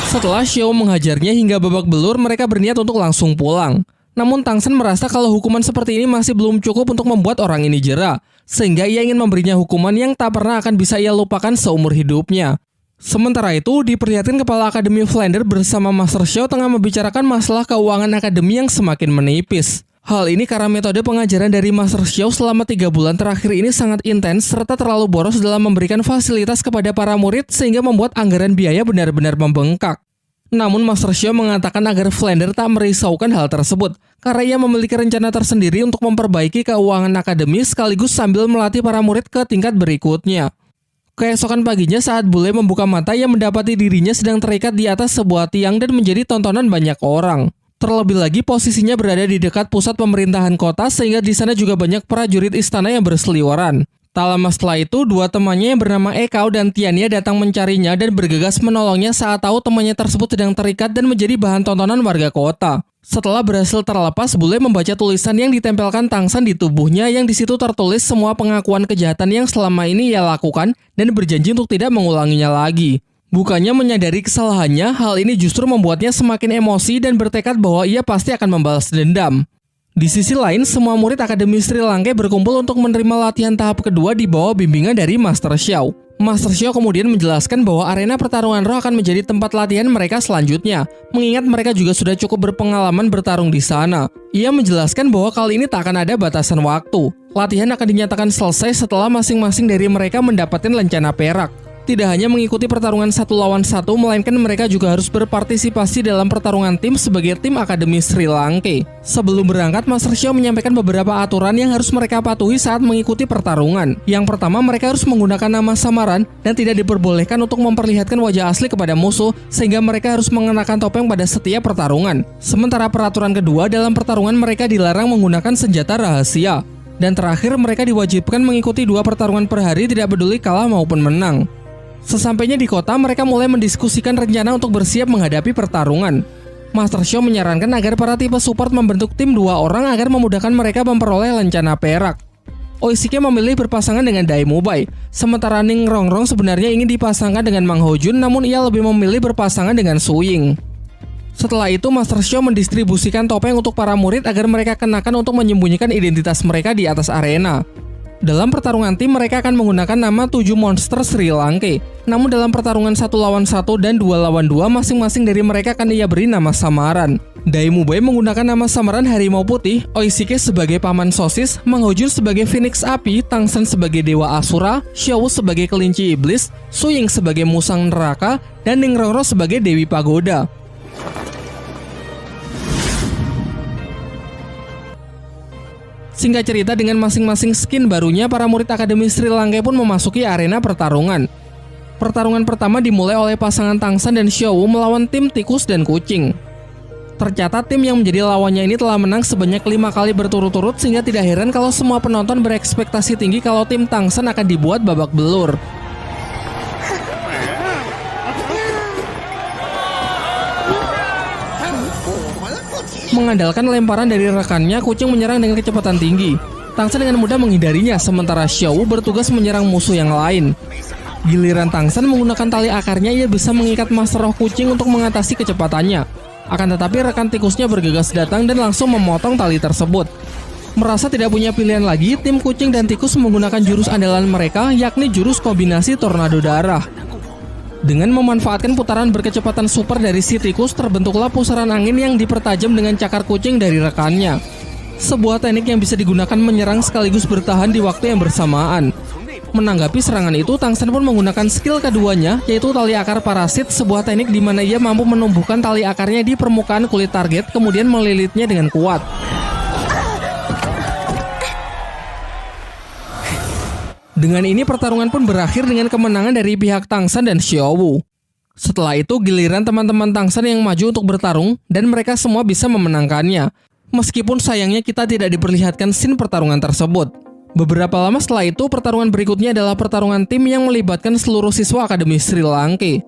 [SPEAKER 1] Setelah Xiao menghajarnya hingga babak belur, mereka berniat untuk langsung pulang. Namun Tang Shen merasa kalau hukuman seperti ini masih belum cukup untuk membuat orang ini jera, sehingga ia ingin memberinya hukuman yang tak pernah akan bisa ia lupakan seumur hidupnya. Sementara itu, diperlihatkan Kepala Akademi Flander bersama Master Xiao tengah membicarakan masalah keuangan akademi yang semakin menipis. Hal ini karena metode pengajaran dari Master Xiao selama 3 bulan terakhir ini sangat intens serta terlalu boros dalam memberikan fasilitas kepada para murid sehingga membuat anggaran biaya benar-benar membengkak. Namun Master Xiao mengatakan agar Flander tak merisaukan hal tersebut, karena ia memiliki rencana tersendiri untuk memperbaiki keuangan akademi sekaligus sambil melatih para murid ke tingkat berikutnya. Keesokan paginya saat bule membuka mata, ia mendapati dirinya sedang terikat di atas sebuah tiang dan menjadi tontonan banyak orang. Terlebih lagi posisinya berada di dekat pusat pemerintahan kota sehingga di sana juga banyak prajurit istana yang berseliweran. Tak lama setelah itu, dua temannya yang bernama Ekao dan Tiania datang mencarinya dan bergegas menolongnya saat tahu temannya tersebut sedang terikat dan menjadi bahan tontonan warga kota. Setelah berhasil terlepas, bule membaca tulisan yang ditempelkan Tang Shen di tubuhnya yang di situ tertulis semua pengakuan kejahatan yang selama ini ia lakukan dan berjanji untuk tidak mengulanginya lagi. Bukannya menyadari kesalahannya, hal ini justru membuatnya semakin emosi dan bertekad bahwa ia pasti akan membalas dendam. Di sisi lain, semua murid Akademi Sri Lanka berkumpul untuk menerima latihan tahap kedua di bawah bimbingan dari Master Xiao. Master Xiao kemudian menjelaskan bahwa arena pertarungan roh akan menjadi tempat latihan mereka selanjutnya, mengingat mereka juga sudah cukup berpengalaman bertarung di sana. Ia menjelaskan bahwa kali ini tak akan ada batasan waktu. Latihan akan dinyatakan selesai setelah masing-masing dari mereka mendapatkan lencana perak. Tidak hanya mengikuti pertarungan 1 lawan 1, melainkan mereka juga harus berpartisipasi dalam pertarungan tim sebagai tim Akademi Sri Lanka. Sebelum berangkat, Master Xiao menyampaikan beberapa aturan yang harus mereka patuhi saat mengikuti pertarungan. Yang pertama, mereka harus menggunakan nama samaran dan tidak diperbolehkan untuk memperlihatkan wajah asli kepada musuh, sehingga mereka harus mengenakan topeng pada setiap pertarungan. Sementara peraturan kedua, dalam pertarungan mereka dilarang menggunakan senjata rahasia. Dan terakhir, mereka diwajibkan mengikuti 2 pertarungan per hari tidak peduli kalah maupun menang. Sesampainya di kota, mereka mulai mendiskusikan rencana untuk bersiap menghadapi pertarungan. Master Xiao menyarankan agar para tipe support membentuk tim 2 orang agar memudahkan mereka memperoleh lencana perak. Oishike memilih berpasangan dengan Dai Mubai, sementara Ning Rongrong sebenarnya ingin dipasangkan dengan Mang Hojun, namun ia lebih memilih berpasangan dengan Su Ying. Setelah itu, Master Xiao mendistribusikan topeng untuk para murid agar mereka kenakan untuk menyembunyikan identitas mereka di atas arena. Dalam pertarungan tim, mereka akan menggunakan nama 7 monster Sri Lanka. Namun dalam pertarungan 1 lawan 1 dan 2 lawan 2, masing-masing dari mereka akan ia beri nama samaran. Dai Mubai menggunakan nama samaran Harimau Putih, Oishike sebagai Paman Sosis, Mang Hojun sebagai Phoenix Api, Tang Shen sebagai Dewa Asura, Xiao sebagai Kelinci Iblis, Su Ying sebagai Musang Neraka, dan Ning Rongrong sebagai Dewi Pagoda. Singkat cerita, dengan masing-masing skin barunya, para murid Akademi Sri Lanka pun memasuki arena pertarungan. Pertarungan pertama dimulai oleh pasangan Tang Shen dan Xiao melawan tim tikus dan kucing. Tercatat tim yang menjadi lawannya ini telah menang sebanyak 5 kali berturut-turut, sehingga tidak heran kalau semua penonton berekspektasi tinggi kalau tim Tang Shen akan dibuat babak belur. Mengandalkan lemparan dari rekannya, kucing menyerang dengan kecepatan tinggi. Tang Shen dengan mudah menghindarinya, sementara Xiao bertugas menyerang musuh yang lain. Giliran Tang Shen menggunakan tali akarnya, ia bisa mengikat Master Roh Kucing untuk mengatasi kecepatannya. Akan tetapi rekan tikusnya bergegas datang dan langsung memotong tali tersebut. Merasa tidak punya pilihan lagi, tim kucing dan tikus menggunakan jurus andalan mereka, yakni jurus kombinasi tornado darah. Dengan memanfaatkan putaran berkecepatan super dari si tikus, terbentuklah pusaran angin yang dipertajam dengan cakar kucing dari rekannya. Sebuah teknik yang bisa digunakan menyerang sekaligus bertahan di waktu yang bersamaan. Menanggapi serangan itu, Tang Shen pun menggunakan skill keduanya, yaitu tali akar parasit, sebuah teknik di mana ia mampu menumbuhkan tali akarnya di permukaan kulit target, kemudian melilitnya dengan kuat. Dengan ini pertarungan pun berakhir dengan kemenangan dari pihak Tangsan dan Xiaowu. Setelah itu giliran teman-teman Tangsan yang maju untuk bertarung dan mereka semua bisa memenangkannya. Meskipun sayangnya kita tidak diperlihatkan scene pertarungan tersebut. Beberapa lama setelah itu pertarungan berikutnya adalah pertarungan tim yang melibatkan seluruh siswa Akademi Sri Lanka.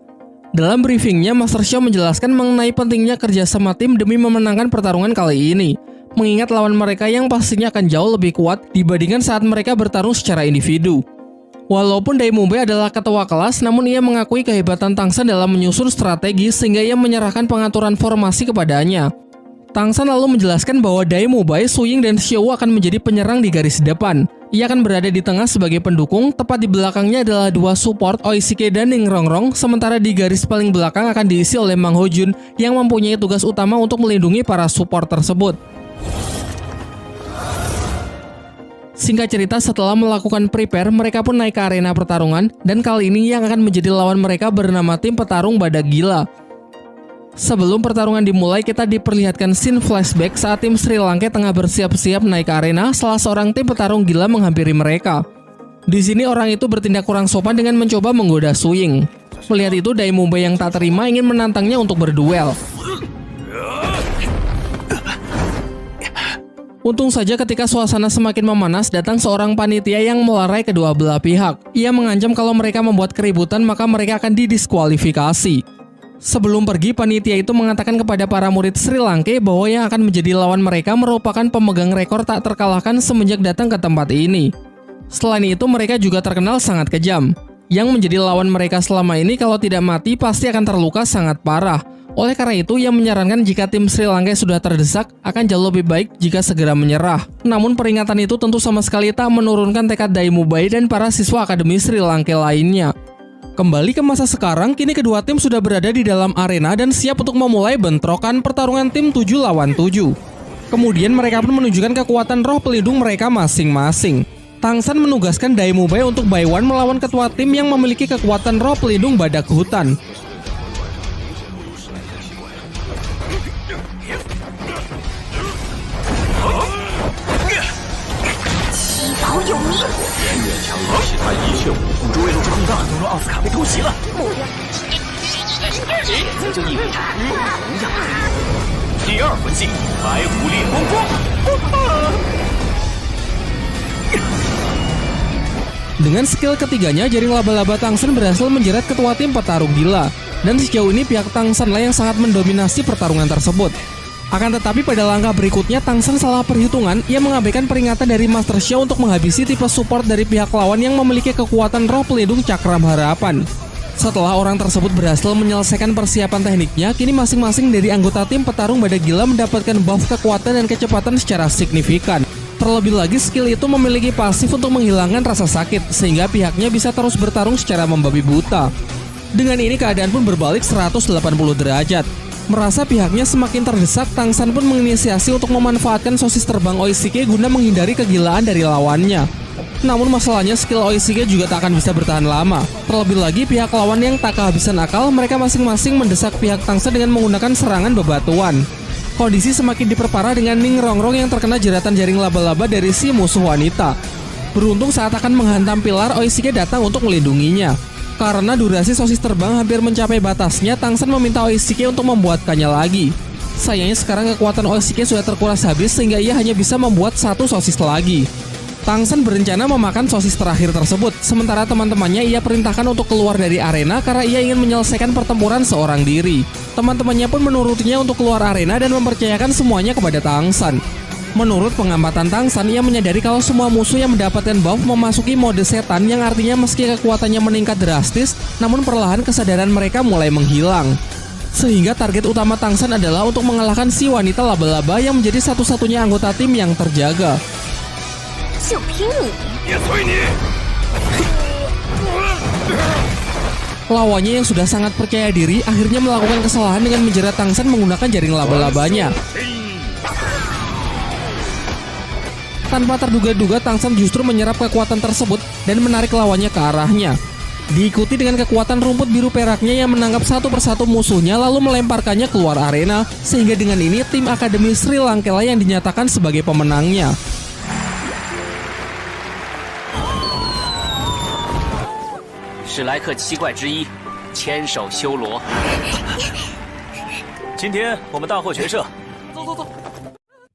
[SPEAKER 1] Dalam briefingnya, Master Xiao menjelaskan mengenai pentingnya kerjasama tim demi memenangkan pertarungan kali ini. Mengingat lawan mereka yang pastinya akan jauh lebih kuat dibandingkan saat mereka bertarung secara individu. Walaupun Dai Mubai adalah ketua kelas, namun ia mengakui kehebatan Tangsan dalam menyusun strategi sehingga ia menyerahkan pengaturan formasi kepadanya. Tangsan lalu menjelaskan bahwa Dai Mubai, Su Ying, dan Xiaowu akan menjadi penyerang di garis depan. Ia akan berada di tengah sebagai pendukung, tepat di belakangnya adalah dua support Oishike dan Ning Rongrong, sementara di garis paling belakang akan diisi oleh Mang Hojun yang mempunyai tugas utama untuk melindungi para support tersebut. Singkat cerita, setelah melakukan prepare, mereka pun naik ke arena pertarungan, dan kali ini yang akan menjadi lawan mereka bernama tim petarung Badak Gila. Sebelum pertarungan dimulai, kita diperlihatkan scene flashback saat tim Sri Lanka tengah bersiap-siap naik ke arena, salah seorang tim petarung gila menghampiri mereka. Di sini orang itu bertindak kurang sopan dengan mencoba menggoda Su Ying. Melihat itu, Dai Mubai yang tak terima ingin menantangnya untuk berduel. Untung saja ketika suasana semakin memanas, datang seorang panitia yang melerai kedua belah pihak. Ia mengancam kalau mereka membuat keributan maka mereka akan didiskualifikasi. Sebelum pergi, panitia itu mengatakan kepada para murid Sri Lanka bahwa yang akan menjadi lawan mereka merupakan pemegang rekor tak terkalahkan semenjak datang ke tempat ini. Selain itu, mereka juga terkenal sangat kejam. Yang menjadi lawan mereka selama ini kalau tidak mati pasti akan terluka sangat parah. Oleh karena itu, ia menyarankan jika tim Sri Lanka sudah terdesak, akan jauh lebih baik jika segera menyerah. Namun peringatan itu tentu sama sekali tak menurunkan tekad Dai Mubai dan para siswa Akademi Sri Lanka lainnya. Kembali ke masa sekarang, kini kedua tim sudah berada di dalam arena dan siap untuk memulai bentrokan pertarungan tim 7 lawan 7. Kemudian mereka pun menunjukkan kekuatan roh pelindung mereka masing-masing. Tangsan menugaskan Dai Mubai untuk buy one melawan ketua tim yang memiliki kekuatan roh pelindung badak hutan. Dengan skill ketiganya, jaring laba-laba Tangsan berhasil menjerat ketua tim petarung gila. Dan sejauh ini pihak Tangsan lah yang sangat mendominasi pertarungan tersebut. Akan tetapi pada langkah berikutnya Tangsan salah perhitungan, ia mengabaikan peringatan dari Master Xiao untuk menghabisi tipe support dari pihak lawan yang memiliki kekuatan roh pelindung cakram harapan. Setelah orang tersebut berhasil menyelesaikan persiapan tekniknya, kini masing-masing dari anggota tim petarung Badak Gila mendapatkan buff kekuatan dan kecepatan secara signifikan. Terlebih lagi skill itu memiliki pasif untuk menghilangkan rasa sakit, sehingga pihaknya bisa terus bertarung secara membabi buta. Dengan ini keadaan pun berbalik 180 derajat. Merasa pihaknya semakin terdesak, Tangsan pun menginisiasi untuk memanfaatkan sosis terbang Oishike guna menghindari kegilaan dari lawannya. Namun masalahnya skill Oishike juga tak akan bisa bertahan lama. Terlebih lagi pihak lawan yang tak kehabisan akal, mereka masing-masing mendesak pihak Tangsan dengan menggunakan serangan bebatuan. Kondisi semakin diperparah dengan Ning Rongrong yang terkena jeratan jaring laba-laba dari si musuh wanita. Beruntung saat akan menghantam pilar, Oishike datang untuk melindunginya. Karena durasi sosis terbang hampir mencapai batasnya, Tangsan meminta Oishike untuk membuatkannya lagi. Sayangnya sekarang kekuatan Oishike sudah terkuras habis sehingga ia hanya bisa membuat satu sosis lagi. Tangsan berencana memakan sosis terakhir tersebut, sementara teman-temannya ia perintahkan untuk keluar dari arena karena ia ingin menyelesaikan pertempuran seorang diri. Teman-temannya pun menurutinya untuk keluar arena dan mempercayakan semuanya kepada Tangsan. Menurut pengamatan Tangsan, ia menyadari kalau semua musuh yang mendapatkan buff memasuki mode setan yang artinya meski kekuatannya meningkat drastis, namun perlahan kesadaran mereka mulai menghilang. Sehingga target utama Tangsan adalah untuk mengalahkan si wanita laba-laba yang menjadi satu-satunya anggota tim yang terjaga. Lawannya yang sudah sangat percaya diri akhirnya melakukan kesalahan dengan menjerat Tangsan menggunakan jaring laba-labanya. Tanpa terduga-duga, Tangsan justru menyerap kekuatan tersebut dan menarik lawannya ke arahnya. Diikuti dengan kekuatan rumput biru peraknya yang menangkap satu persatu musuhnya lalu melemparkannya keluar arena, sehingga dengan ini tim Akademi Sri Lanka yang dinyatakan sebagai pemenangnya.
[SPEAKER 2] 史莱克七怪之一，千手修罗。
[SPEAKER 3] 今天我们大获全胜。
[SPEAKER 2] 走。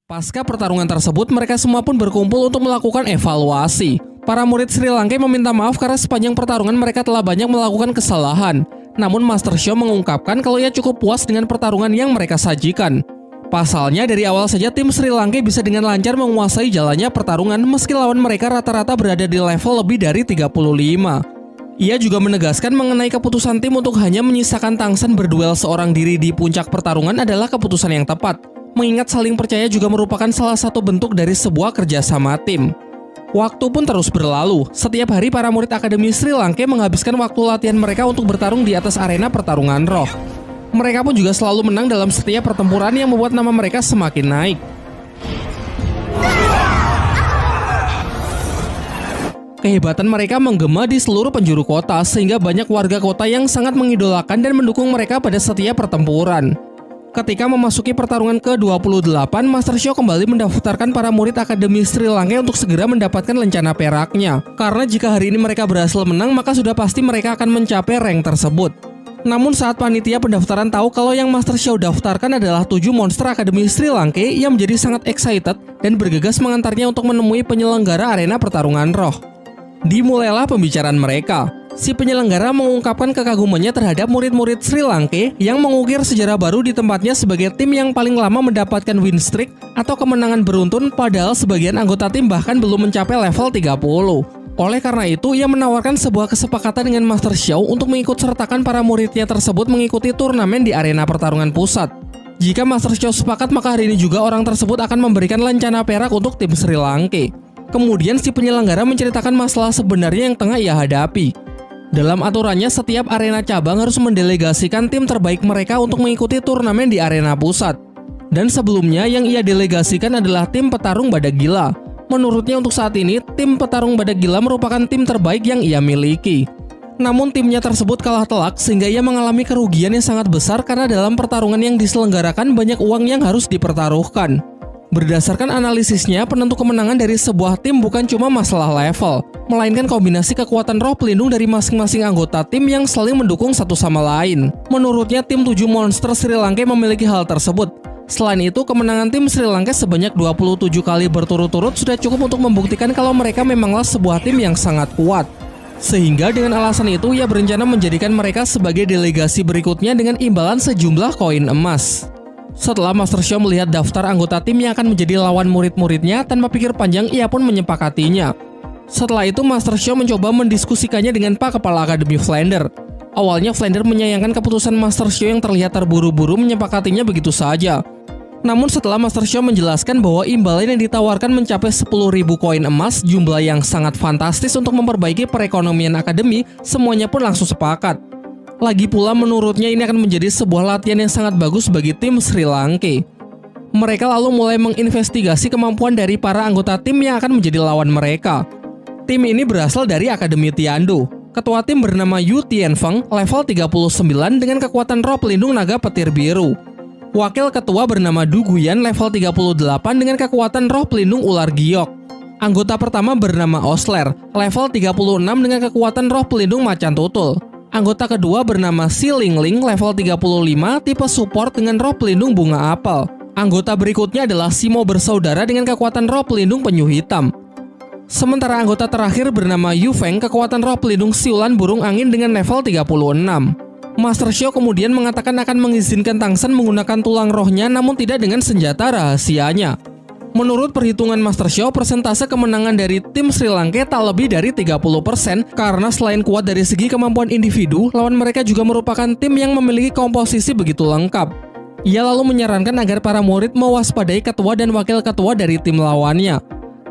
[SPEAKER 1] Pasca pertarungan tersebut, mereka semua pun berkumpul untuk melakukan evaluasi. Para murid Sri Lanka meminta maaf karena sepanjang pertarungan mereka telah banyak melakukan kesalahan. Namun Master Shio mengungkapkan kalau ia cukup puas dengan pertarungan yang mereka sajikan. Pasalnya dari awal saja tim Sri Lanka bisa dengan lancar menguasai jalannya pertarungan meski lawan mereka rata-rata berada di level lebih dari 35. Ia juga menegaskan mengenai keputusan tim untuk hanya menyisakan Tangsen berduel seorang diri di puncak pertarungan adalah keputusan yang tepat. Mengingat saling percaya juga merupakan salah satu bentuk dari sebuah kerjasama tim. Waktu pun terus berlalu. Setiap hari para murid Akademi Sri Lanka menghabiskan waktu latihan mereka untuk bertarung di atas arena pertarungan roh. Mereka pun juga selalu menang dalam setiap pertempuran yang membuat nama mereka semakin naik. Kehebatan mereka menggema di seluruh penjuru kota sehingga banyak warga kota yang sangat mengidolakan dan mendukung mereka pada setiap pertempuran. Ketika memasuki pertarungan ke-28, Master Shio kembali mendaftarkan para murid Akademi Sri Lanka untuk segera mendapatkan lencana peraknya. Karena jika hari ini mereka berhasil menang, maka sudah pasti mereka akan mencapai rank tersebut. Namun saat panitia pendaftaran tahu kalau yang Master Shio daftarkan adalah 7 monster Akademi Sri Lanka, ia menjadi sangat excited dan bergegas mengantarnya untuk menemui penyelenggara arena pertarungan roh. Dimulailah pembicaraan mereka. Si penyelenggara mengungkapkan kekagumannya terhadap murid-murid Sri Lanka yang mengukir sejarah baru di tempatnya sebagai tim yang paling lama mendapatkan win streak atau kemenangan beruntun, padahal sebagian anggota tim bahkan belum mencapai level 30. Oleh karena itu, ia menawarkan sebuah kesepakatan dengan Master Shio untuk mengikut sertakan para muridnya tersebut mengikuti turnamen di arena pertarungan pusat. Jika Master Shio sepakat, maka hari ini juga orang tersebut akan memberikan lencana perak untuk tim Sri Lanka. Kemudian si penyelenggara menceritakan masalah sebenarnya yang tengah ia hadapi. Dalam aturannya, setiap arena cabang harus mendelegasikan tim terbaik mereka untuk mengikuti turnamen di arena pusat. Dan sebelumnya yang ia delegasikan adalah tim petarung Badak Gila. Menurutnya untuk saat ini, tim petarung Badak Gila merupakan tim terbaik yang ia miliki. Namun timnya tersebut kalah telak sehingga ia mengalami kerugian yang sangat besar karena dalam pertarungan yang diselenggarakan banyak uang yang harus dipertaruhkan. Berdasarkan analisisnya, penentu kemenangan dari sebuah tim bukan cuma masalah level, melainkan kombinasi kekuatan roh pelindung dari masing-masing anggota tim yang saling mendukung satu sama lain. Menurutnya, tim 7 monster Sri Lanka memiliki hal tersebut. Selain itu, kemenangan tim Sri Lanka sebanyak 27 kali berturut-turut sudah cukup untuk membuktikan kalau mereka memanglah sebuah tim yang sangat kuat. Sehingga dengan alasan itu, ia berencana menjadikan mereka sebagai delegasi berikutnya dengan imbalan sejumlah koin emas. Setelah Master Shio melihat daftar anggota tim yang akan menjadi lawan murid-muridnya, tanpa pikir panjang ia pun menyepakatinya. Setelah itu Master Shio mencoba mendiskusikannya dengan Pak Kepala Akademi Flander. Awalnya Flander menyayangkan keputusan Master Shio yang terlihat terburu-buru menyepakatinya begitu saja. Namun setelah Master Shio menjelaskan bahwa imbalan yang ditawarkan mencapai 10.000 koin emas, jumlah yang sangat fantastis untuk memperbaiki perekonomian akademi, semuanya pun langsung sepakat. Lagi pula menurutnya ini akan menjadi sebuah latihan yang sangat bagus bagi tim Sri Lanka. Mereka lalu mulai menginvestigasi kemampuan dari para anggota tim yang akan menjadi lawan mereka. Tim ini berasal dari Akademi Tiandu. Ketua tim bernama Yu Tianfeng, level 39 dengan kekuatan roh pelindung naga petir biru. Wakil ketua bernama Du Guyan, level 38 dengan kekuatan roh pelindung ular giok. Anggota pertama bernama Osler, level 36 dengan kekuatan roh pelindung macan tutul. Anggota kedua bernama Si Lingling, level 35, tipe support dengan roh pelindung bunga apel. Anggota berikutnya adalah Simo bersaudara dengan kekuatan roh pelindung penyu hitam. Sementara anggota terakhir bernama Yu Feng, kekuatan roh pelindung siulan burung angin dengan level 36. Master Shio kemudian mengatakan akan mengizinkan Tangsen menggunakan tulang rohnya namun tidak dengan senjata rahasianya. Menurut perhitungan Master Shio, persentase kemenangan dari tim Sri Lanka tak lebih dari 30% karena selain kuat dari segi kemampuan individu, lawan mereka juga merupakan tim yang memiliki komposisi begitu lengkap. Ia lalu menyarankan agar para murid mewaspadai ketua dan wakil ketua dari tim lawannya.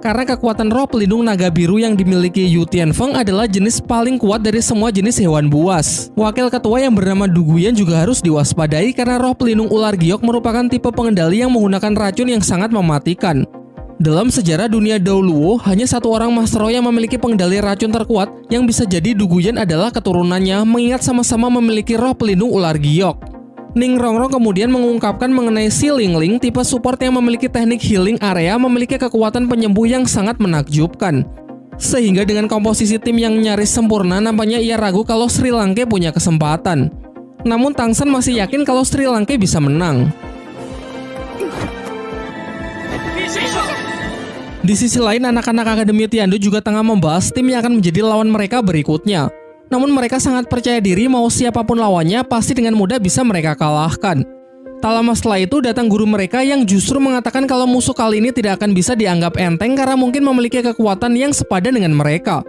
[SPEAKER 1] Karena kekuatan roh pelindung naga biru yang dimiliki Yu Tianfeng adalah jenis paling kuat dari semua jenis hewan buas. Wakil ketua yang bernama Du Guyan juga harus diwaspadai karena roh pelindung ular giok merupakan tipe pengendali yang menggunakan racun yang sangat mematikan. Dalam sejarah dunia dahulu, hanya satu orang Master Roh yang memiliki pengendali racun terkuat yang bisa jadi Du Guyan adalah keturunannya, mengingat sama-sama memiliki roh pelindung ular giok. Ning Rongrong kemudian mengungkapkan mengenai Si Lingling, tipe support yang memiliki teknik healing area memiliki kekuatan penyembuh yang sangat menakjubkan. Sehingga dengan komposisi tim yang nyaris sempurna, nampaknya ia ragu kalau Sri Lanka punya kesempatan. Namun Tang San masih yakin kalau Sri Lanka bisa menang. Di sisi lain, anak-anak Akademi Tiandu juga tengah membahas tim yang akan menjadi lawan mereka berikutnya. Namun mereka sangat percaya diri mau siapapun lawannya pasti dengan mudah bisa mereka kalahkan. Tak lama setelah itu datang guru mereka yang justru mengatakan kalau musuh kali ini tidak akan bisa dianggap enteng karena mungkin memiliki kekuatan yang sepadan dengan mereka.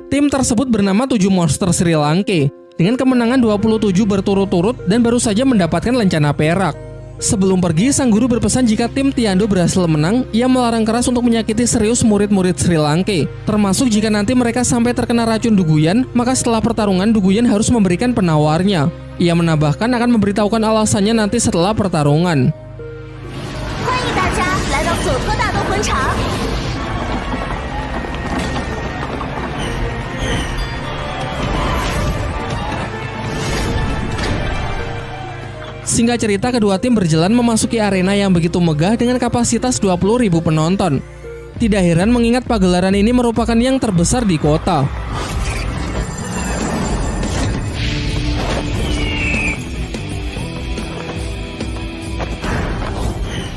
[SPEAKER 1] Tim tersebut bernama 7 Monster Sri Lanka dengan kemenangan 27 berturut-turut dan baru saja mendapatkan lencana perak. Sebelum pergi, sang guru berpesan jika tim Tiandu berhasil menang, ia melarang keras untuk menyakiti serius murid-murid Sri Lanka. Termasuk jika nanti mereka sampai terkena racun Duguyan, maka setelah pertarungan Duguyan harus memberikan penawarnya. Ia menambahkan akan memberitahukan alasannya nanti setelah pertarungan. Singkat cerita, kedua tim berjalan memasuki arena yang begitu megah dengan kapasitas 20.000 penonton. Tidak heran mengingat pagelaran ini merupakan yang terbesar di kota.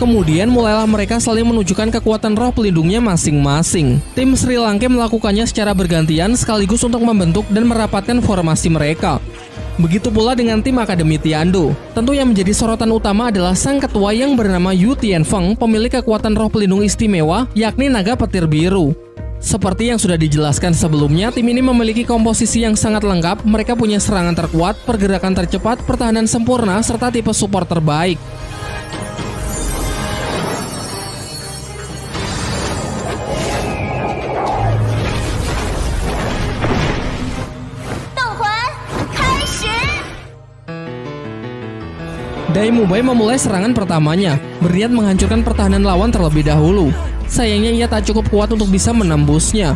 [SPEAKER 1] Kemudian mulailah mereka saling menunjukkan kekuatan roh pelindungnya masing-masing. Tim Sri Lanka melakukannya secara bergantian sekaligus untuk membentuk dan merapatkan formasi mereka. Begitu pula dengan tim Akademi Tiandu. Tentu yang menjadi sorotan utama adalah sang ketua yang bernama Yu Tianfeng, pemilik kekuatan roh pelindung istimewa, yakni naga petir biru. Seperti yang sudah dijelaskan sebelumnya, tim ini memiliki komposisi yang sangat lengkap. Mereka punya serangan terkuat, pergerakan tercepat, pertahanan sempurna, serta tipe support terbaik. Dai Mubai memulai serangan pertamanya, berniat menghancurkan pertahanan lawan terlebih dahulu. Sayangnya ia tak cukup kuat untuk bisa menembusnya.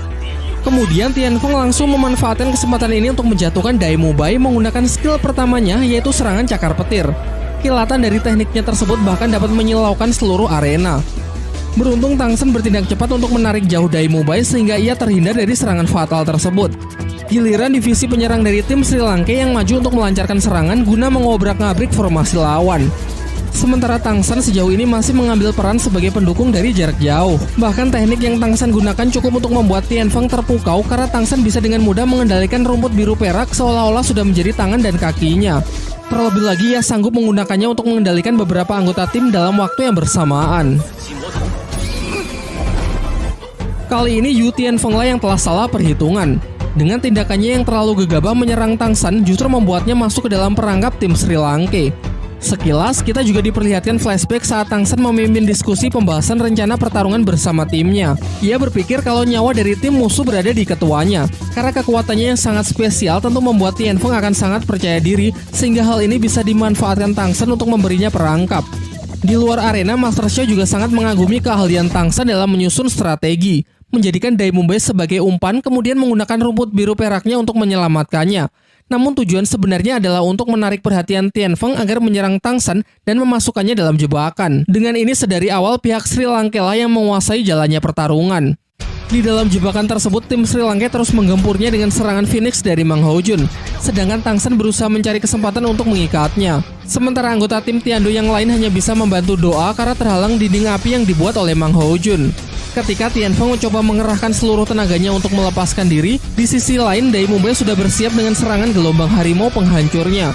[SPEAKER 1] Kemudian Tianfeng langsung memanfaatkan kesempatan ini untuk menjatuhkan Dai Mubai menggunakan skill pertamanya, yaitu serangan cakar petir. Kilatan dari tekniknya tersebut bahkan dapat menyilaukan seluruh arena. Beruntung Tang San bertindak cepat untuk menarik jauh Dai Mubai sehingga ia terhindar dari serangan fatal tersebut. Giliran divisi penyerang dari tim Sri Lanka yang maju untuk melancarkan serangan guna mengobrak-ngabrik formasi lawan. Sementara Tang San sejauh ini masih mengambil peran sebagai pendukung dari jarak jauh. Bahkan teknik yang Tang San gunakan cukup untuk membuat Tianfeng terpukau karena Tang San bisa dengan mudah mengendalikan rumput biru perak seolah-olah sudah menjadi tangan dan kakinya. Terlebih lagi ia sanggup menggunakannya untuk mengendalikan beberapa anggota tim dalam waktu yang bersamaan. Kali ini Yu Tianfeng lah yang telah salah perhitungan. Dengan tindakannya yang terlalu gegabah menyerang Tang San justru membuatnya masuk ke dalam perangkap tim Sri Lanka. Sekilas kita juga diperlihatkan flashback saat Tang San memimpin diskusi pembahasan rencana pertarungan bersama timnya. Ia berpikir kalau nyawa dari tim musuh berada di ketuanya. Karena kekuatannya yang sangat spesial tentu membuat Tianfeng akan sangat percaya diri sehingga hal ini bisa dimanfaatkan Tang San untuk memberinya perangkap. Di luar arena, Master Xiao juga sangat mengagumi keahlian Tang San dalam menyusun strategi. Menjadikan Dai Mubai sebagai umpan, kemudian menggunakan rumput biru peraknya untuk menyelamatkannya. Namun tujuan sebenarnya adalah untuk menarik perhatian Tianfeng agar menyerang Tang San dan memasukkannya dalam jebakan. Dengan ini sedari awal pihak Sri Lanka lah yang menguasai jalannya pertarungan. Di dalam jebakan tersebut, tim Sri Lanka terus menggempurnya dengan serangan Phoenix dari Mang Hojun. Sedangkan Tang San berusaha mencari kesempatan untuk mengikatnya. Sementara anggota tim Tiandu yang lain hanya bisa membantu doa karena terhalang dinding api yang dibuat oleh Mang Hojun. Ketika Tianfeng mencoba mengerahkan seluruh tenaganya untuk melepaskan diri, di sisi lain Dai Mubai sudah bersiap dengan serangan gelombang harimau penghancurnya.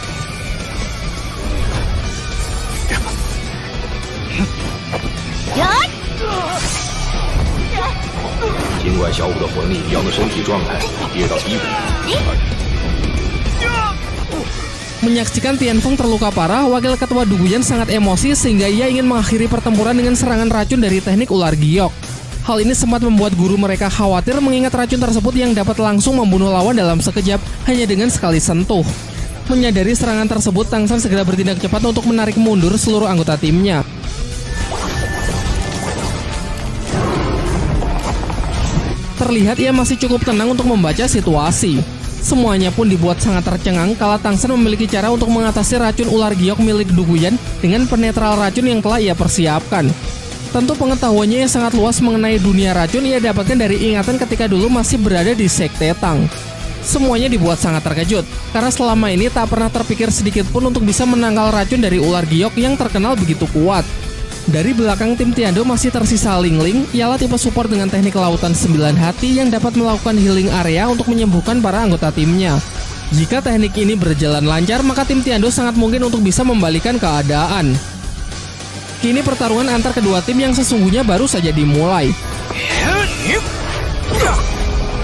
[SPEAKER 1] Menyaksikan Tianfeng terluka parah, wakil ketua Duguyan sangat emosi sehingga ia ingin mengakhiri pertempuran dengan serangan racun dari teknik ular giok. Hal ini sempat membuat guru mereka khawatir mengingat racun tersebut yang dapat langsung membunuh lawan dalam sekejap hanya dengan sekali sentuh. Menyadari serangan tersebut, Tang San segera bertindak cepat untuk menarik mundur seluruh anggota timnya. Terlihat ia masih cukup tenang untuk membaca situasi. Semuanya pun dibuat sangat tercengang kala Tang San memiliki cara untuk mengatasi racun ular giok milik Duguyan dengan penetral racun yang telah ia persiapkan. Tentu pengetahuannya yang sangat luas mengenai dunia racun ia dapatkan dari ingatan ketika dulu masih berada di Sekte Tang. Semuanya dibuat sangat terkejut, karena selama ini tak pernah terpikir sedikit pun untuk bisa menangkal racun dari ular giok yang terkenal begitu kuat. Dari belakang tim Tiando masih tersisa Ling Ling, ialah tipe support dengan teknik lautan 9 hati yang dapat melakukan healing area untuk menyembuhkan para anggota timnya. Jika teknik ini berjalan lancar, maka tim Tiando sangat mungkin untuk bisa membalikan keadaan. Kini pertarungan antar kedua tim yang sesungguhnya baru saja dimulai.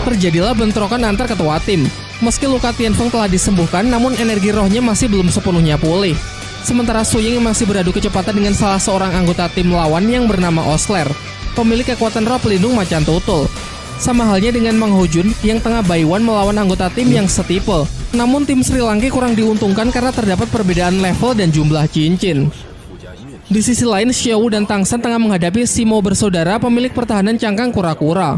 [SPEAKER 1] Terjadilah bentrokan antar ketua tim. Meski luka Tianfeng telah disembuhkan, namun energi rohnya masih belum sepenuhnya pulih. Sementara Su Ying masih beradu kecepatan dengan salah seorang anggota tim lawan yang bernama Osler, pemilik kekuatan roh pelindung macan tutul. Sama halnya dengan Mang Ho Jun yang tengah Baiwan melawan anggota tim yang setipe. Namun tim Sri Lanka kurang diuntungkan karena terdapat perbedaan level dan jumlah cincin. Di sisi lain, Xiao dan Tang San tengah menghadapi Simo bersaudara pemilik pertahanan cangkang kura-kura.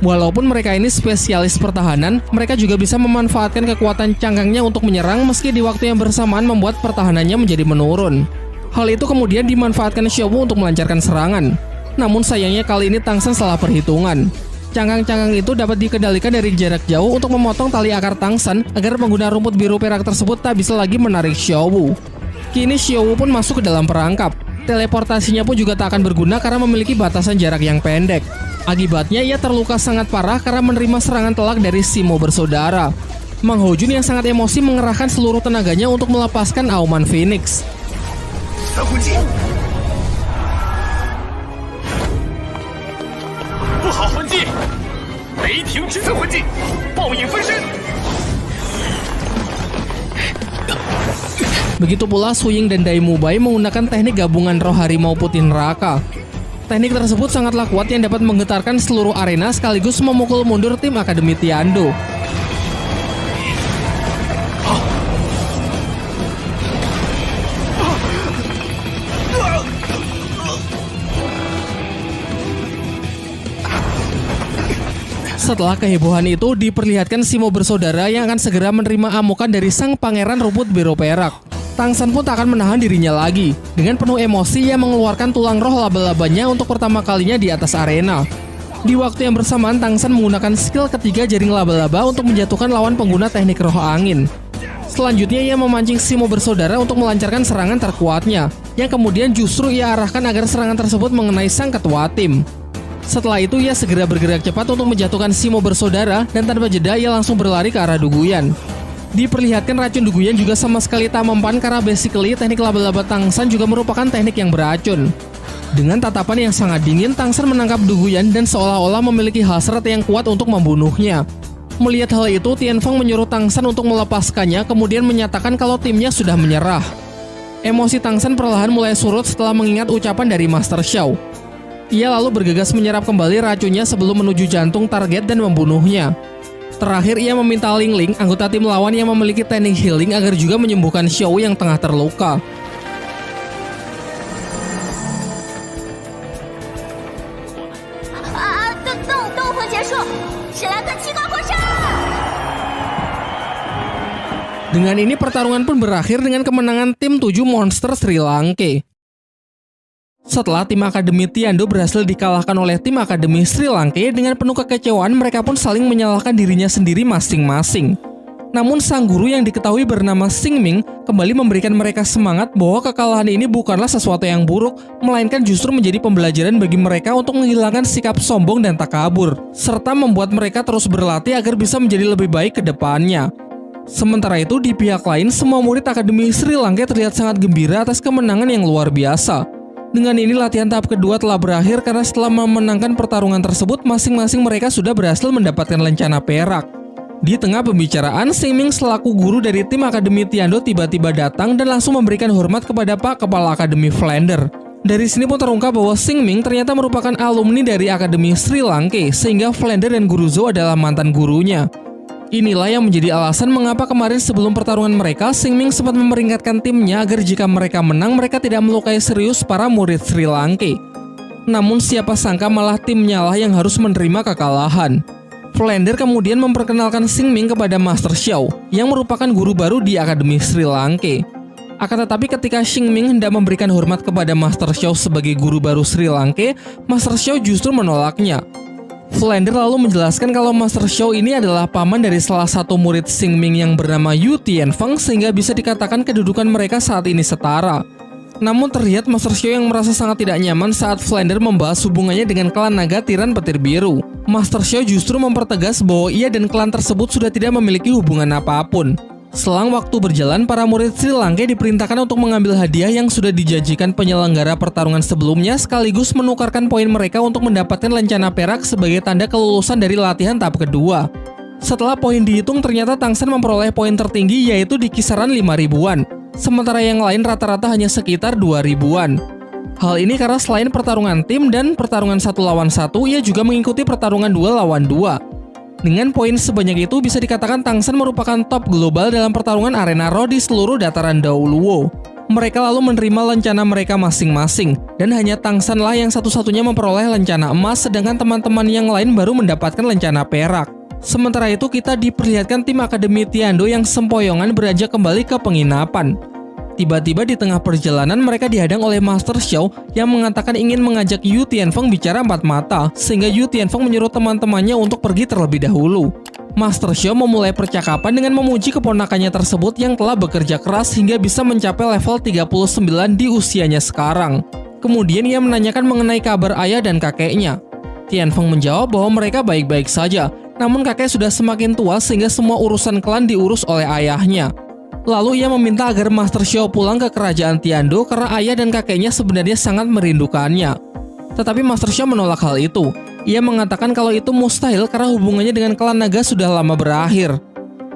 [SPEAKER 1] Walaupun mereka ini spesialis pertahanan, mereka juga bisa memanfaatkan kekuatan cangkangnya untuk menyerang meski di waktu yang bersamaan membuat pertahanannya menjadi menurun. Hal itu kemudian dimanfaatkan Xiao untuk melancarkan serangan. Namun sayangnya kali ini Tang San salah perhitungan. Cangkang-cangkang itu dapat dikendalikan dari jarak jauh untuk memotong tali akar Tang San agar pengguna rumput biru perak tersebut tak bisa lagi menarik Xiao. Kini Xiao pun masuk ke dalam perangkap. Teleportasinya pun juga tak akan berguna karena memiliki batasan jarak yang pendek. Akibatnya ia terluka sangat parah karena menerima serangan telak dari Simo bersaudara. Mang Ho Jun yang sangat emosi mengerahkan seluruh tenaganya untuk melepaskan Auman Phoenix. Begitu pula Su Ying dan Dai Mubai menggunakan teknik gabungan roh harimau putih neraka. Teknik tersebut sangatlah kuat yang dapat menggetarkan seluruh arena sekaligus memukul mundur tim Akademi Tiando. Setelah kehebohan itu, diperlihatkan Simo bersaudara yang akan segera menerima amukan dari sang pangeran rumput biru perak. Tang San pun tak akan menahan dirinya lagi. Dengan penuh emosi, ia mengeluarkan tulang roh laba-labanya untuk pertama kalinya di atas arena. Di waktu yang bersamaan, Tang San menggunakan skill ketiga jaring laba-laba untuk menjatuhkan lawan pengguna teknik roh angin. Selanjutnya, ia memancing Simo bersaudara untuk melancarkan serangan terkuatnya, yang kemudian justru ia arahkan agar serangan tersebut mengenai sang ketua tim. Setelah itu, ia segera bergerak cepat untuk menjatuhkan Simo bersaudara, dan tanpa jeda ia langsung berlari ke arah Duguyan. Diperlihatkan racun Duguyan juga sama sekali tak mempan karena basically teknik laba-laba Tang San juga merupakan teknik yang beracun. Dengan tatapan yang sangat dingin, Tang San menangkap Duguyan dan seolah-olah memiliki hasrat yang kuat untuk membunuhnya. Melihat hal itu, Tianfeng menyuruh Tang San untuk melepaskannya, kemudian menyatakan kalau timnya sudah menyerah. Emosi Tang San perlahan mulai surut setelah mengingat ucapan dari Master Xiao. Ia lalu bergegas menyerap kembali racunnya sebelum menuju jantung target dan membunuhnya. Terakhir, ia meminta Ling Ling, anggota tim lawan yang memiliki teknik healing, agar juga menyembuhkan Xiao yang tengah terluka. Dengan ini pertarungan pun berakhir dengan kemenangan tim 7 monster Sri Lanka. Setelah tim Akademi Tiando berhasil dikalahkan oleh tim Akademi Sri Lanka, dengan penuh kekecewaan mereka pun saling menyalahkan dirinya sendiri masing-masing. Namun sang guru yang diketahui bernama Xing Ming kembali memberikan mereka semangat bahwa kekalahan ini bukanlah sesuatu yang buruk, melainkan justru menjadi pembelajaran bagi mereka untuk menghilangkan sikap sombong dan takabur, serta membuat mereka terus berlatih agar bisa menjadi lebih baik ke depannya. Sementara itu, di pihak lain, semua murid Akademi Sri Lanka terlihat sangat gembira atas kemenangan yang luar biasa. Dengan ini latihan tahap kedua telah berakhir karena setelah memenangkan pertarungan tersebut, masing-masing mereka sudah berhasil mendapatkan lencana perak. Di tengah pembicaraan, Xing Ming selaku guru dari tim Akademi Tiando tiba-tiba datang dan langsung memberikan hormat kepada Pak Kepala Akademi Flander. Dari sini pun terungkap bahwa Xing Ming ternyata merupakan alumni dari Akademi Sri Lanka, sehingga Flander dan Guru Zhou adalah mantan gurunya. Inilah yang menjadi alasan mengapa kemarin sebelum pertarungan mereka, Xing Ming sempat memperingatkan timnya agar jika mereka menang, mereka tidak melukai serius para murid Sri Lanka. Namun siapa sangka malah timnya lah yang harus menerima kekalahan. Flander kemudian memperkenalkan Xing Ming kepada Master Xiao, yang merupakan guru baru di Akademi Sri Lanka. Akan tetapi ketika Xingming hendak memberikan hormat kepada Master Xiao sebagai guru baru Sri Lanka, Master Xiao justru menolaknya. Flander lalu menjelaskan kalau Master Xiao ini adalah paman dari salah satu murid Xingming yang bernama Yu Tianfeng, sehingga bisa dikatakan kedudukan mereka saat ini setara. Namun terlihat Master Xiao yang merasa sangat tidak nyaman saat Flander membahas hubungannya dengan klan naga tiran petir biru. Master Xiao justru mempertegas bahwa ia dan klan tersebut sudah tidak memiliki hubungan apapun. Selang waktu berjalan, para murid Sri Lanka diperintahkan untuk mengambil hadiah yang sudah dijanjikan penyelenggara pertarungan sebelumnya, sekaligus menukarkan poin mereka untuk mendapatkan lencana perak sebagai tanda kelulusan dari latihan tahap kedua. Setelah poin dihitung, ternyata Tangsan memperoleh poin tertinggi, yaitu di kisaran 5.000-an, sementara yang lain rata-rata hanya sekitar 2.000-an. Hal ini karena selain pertarungan tim dan pertarungan 1 lawan 1, ia juga mengikuti pertarungan 2 lawan 2. Dengan poin sebanyak itu, bisa dikatakan Tangsan merupakan top global dalam pertarungan arena Ro di seluruh dataran Daoluo. Mereka lalu menerima lencana mereka masing-masing, dan hanya Tangsanlah yang satu-satunya memperoleh lencana emas, sedangkan teman-teman yang lain baru mendapatkan lencana perak. Sementara itu, kita diperlihatkan tim Akademi Tiando yang sempoyongan beranjak kembali ke penginapan. Tiba-tiba di tengah perjalanan mereka dihadang oleh Master Xiao yang mengatakan ingin mengajak Yu Tianfeng bicara empat mata, sehingga Yu Tianfeng menyuruh teman-temannya untuk pergi terlebih dahulu. Master Xiao memulai percakapan dengan memuji keponakannya tersebut yang telah bekerja keras hingga bisa mencapai level 39 di usianya sekarang. Kemudian ia menanyakan mengenai kabar ayah dan kakeknya. Tianfeng menjawab bahwa mereka baik-baik saja, namun kakek sudah semakin tua sehingga semua urusan klan diurus oleh ayahnya. Lalu ia meminta agar Master Xiao pulang ke kerajaan Tiando karena ayah dan kakeknya sebenarnya sangat merindukannya. Tetapi Master Xiao menolak hal itu. Ia mengatakan kalau itu mustahil karena hubungannya dengan klan naga sudah lama berakhir.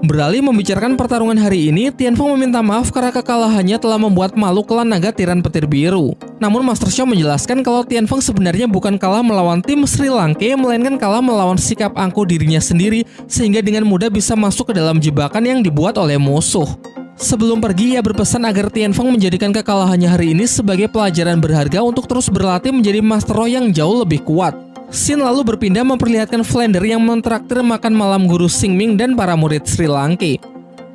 [SPEAKER 1] Beralih membicarakan pertarungan hari ini, Tianfeng meminta maaf karena kekalahannya telah membuat malu klan naga tiran petir biru. Namun Master Xiao menjelaskan kalau Tianfeng sebenarnya bukan kalah melawan tim Sri Lanka, melainkan kalah melawan sikap angkuh dirinya sendiri, sehingga dengan mudah bisa masuk ke dalam jebakan yang dibuat oleh musuh. Sebelum pergi, ia berpesan agar Tianfeng menjadikan kekalahannya hari ini sebagai pelajaran berharga untuk terus berlatih menjadi Master Roh yang jauh lebih kuat. Scene lalu berpindah memperlihatkan Flander yang mentraktir makan malam guru Xingming dan para murid Sri Lanka.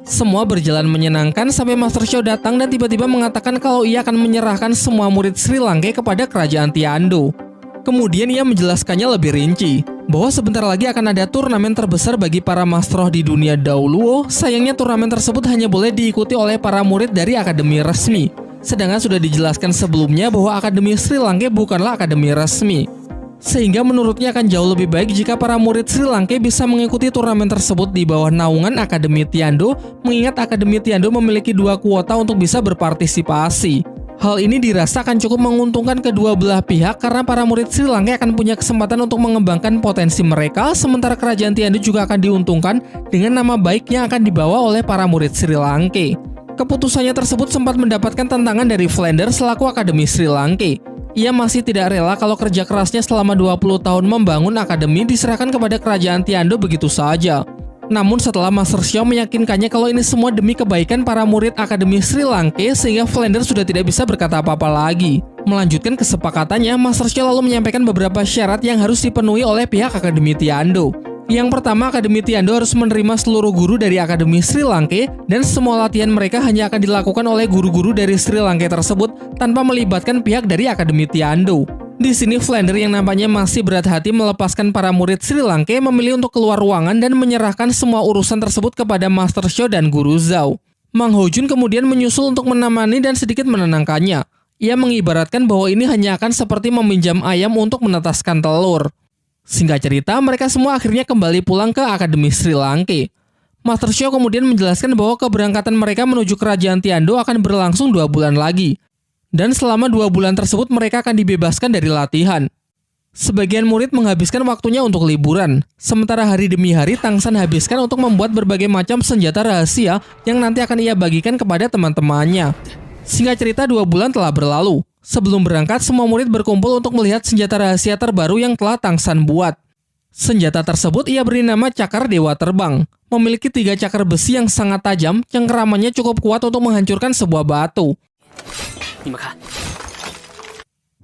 [SPEAKER 1] Semua berjalan menyenangkan sampai Master Xiao datang dan tiba-tiba mengatakan kalau ia akan menyerahkan semua murid Sri Lanka kepada kerajaan Tiando. Kemudian ia menjelaskannya lebih rinci, bahwa sebentar lagi akan ada turnamen terbesar bagi para Master Roh di dunia Daoluo. Sayangnya turnamen tersebut hanya boleh diikuti oleh para murid dari akademi resmi. Sedangkan sudah dijelaskan sebelumnya bahwa Akademi Sri Lanka bukanlah akademi resmi. Sehingga menurutnya akan jauh lebih baik jika para murid Sri Lanka bisa mengikuti turnamen tersebut di bawah naungan Akademi Tiando, mengingat Akademi Tiando memiliki 2 kuota untuk bisa berpartisipasi. Hal ini dirasakan cukup menguntungkan kedua belah pihak karena para murid Sri Lanka akan punya kesempatan untuk mengembangkan potensi mereka, sementara kerajaan Tiando juga akan diuntungkan dengan nama baik yang akan dibawa oleh para murid Sri Lanka. Keputusannya tersebut sempat mendapatkan tantangan dari Flander selaku Akademi Sri Lanka. Ia masih tidak rela kalau kerja kerasnya selama 20 tahun membangun akademi diserahkan kepada kerajaan Tiando begitu saja. Namun setelah Master Xiao meyakinkannya kalau ini semua demi kebaikan para murid Akademi Sri Lanka, sehingga Flander sudah tidak bisa berkata apa-apa lagi. Melanjutkan kesepakatannya, Master Xiao lalu menyampaikan beberapa syarat yang harus dipenuhi oleh pihak Akademi Tiando. Yang pertama, Akademi Tiando harus menerima seluruh guru dari Akademi Sri Lanka, dan semua latihan mereka hanya akan dilakukan oleh guru-guru dari Sri Lanka tersebut tanpa melibatkan pihak dari Akademi Tiando. Di sini Flander yang nampaknya masih berat hati melepaskan para murid Sri Lanka memilih untuk keluar ruangan dan menyerahkan semua urusan tersebut kepada Master Xiao dan Guru Zhao. Mang Hojun kemudian menyusul untuk menemani dan sedikit menenangkannya. Ia mengibaratkan bahwa ini hanya akan seperti meminjam ayam untuk menetaskan telur. Singkat cerita, mereka semua akhirnya kembali pulang ke Akademi Sri Lanka. Master Xiao kemudian menjelaskan bahwa keberangkatan mereka menuju kerajaan Tiando akan berlangsung 2 bulan lagi. Dan selama 2 bulan tersebut mereka akan dibebaskan dari latihan. Sebagian murid menghabiskan waktunya untuk liburan, sementara hari demi hari Tangsan habiskan untuk membuat berbagai macam senjata rahasia yang nanti akan ia bagikan kepada teman-temannya. Singkat cerita 2 bulan telah berlalu. Sebelum berangkat, semua murid berkumpul untuk melihat senjata rahasia terbaru yang telah Tangsan buat. Senjata tersebut ia beri nama Cakar Dewa Terbang. Memiliki 3 cakar besi yang sangat tajam, cengkeramannya cukup kuat untuk menghancurkan sebuah batu.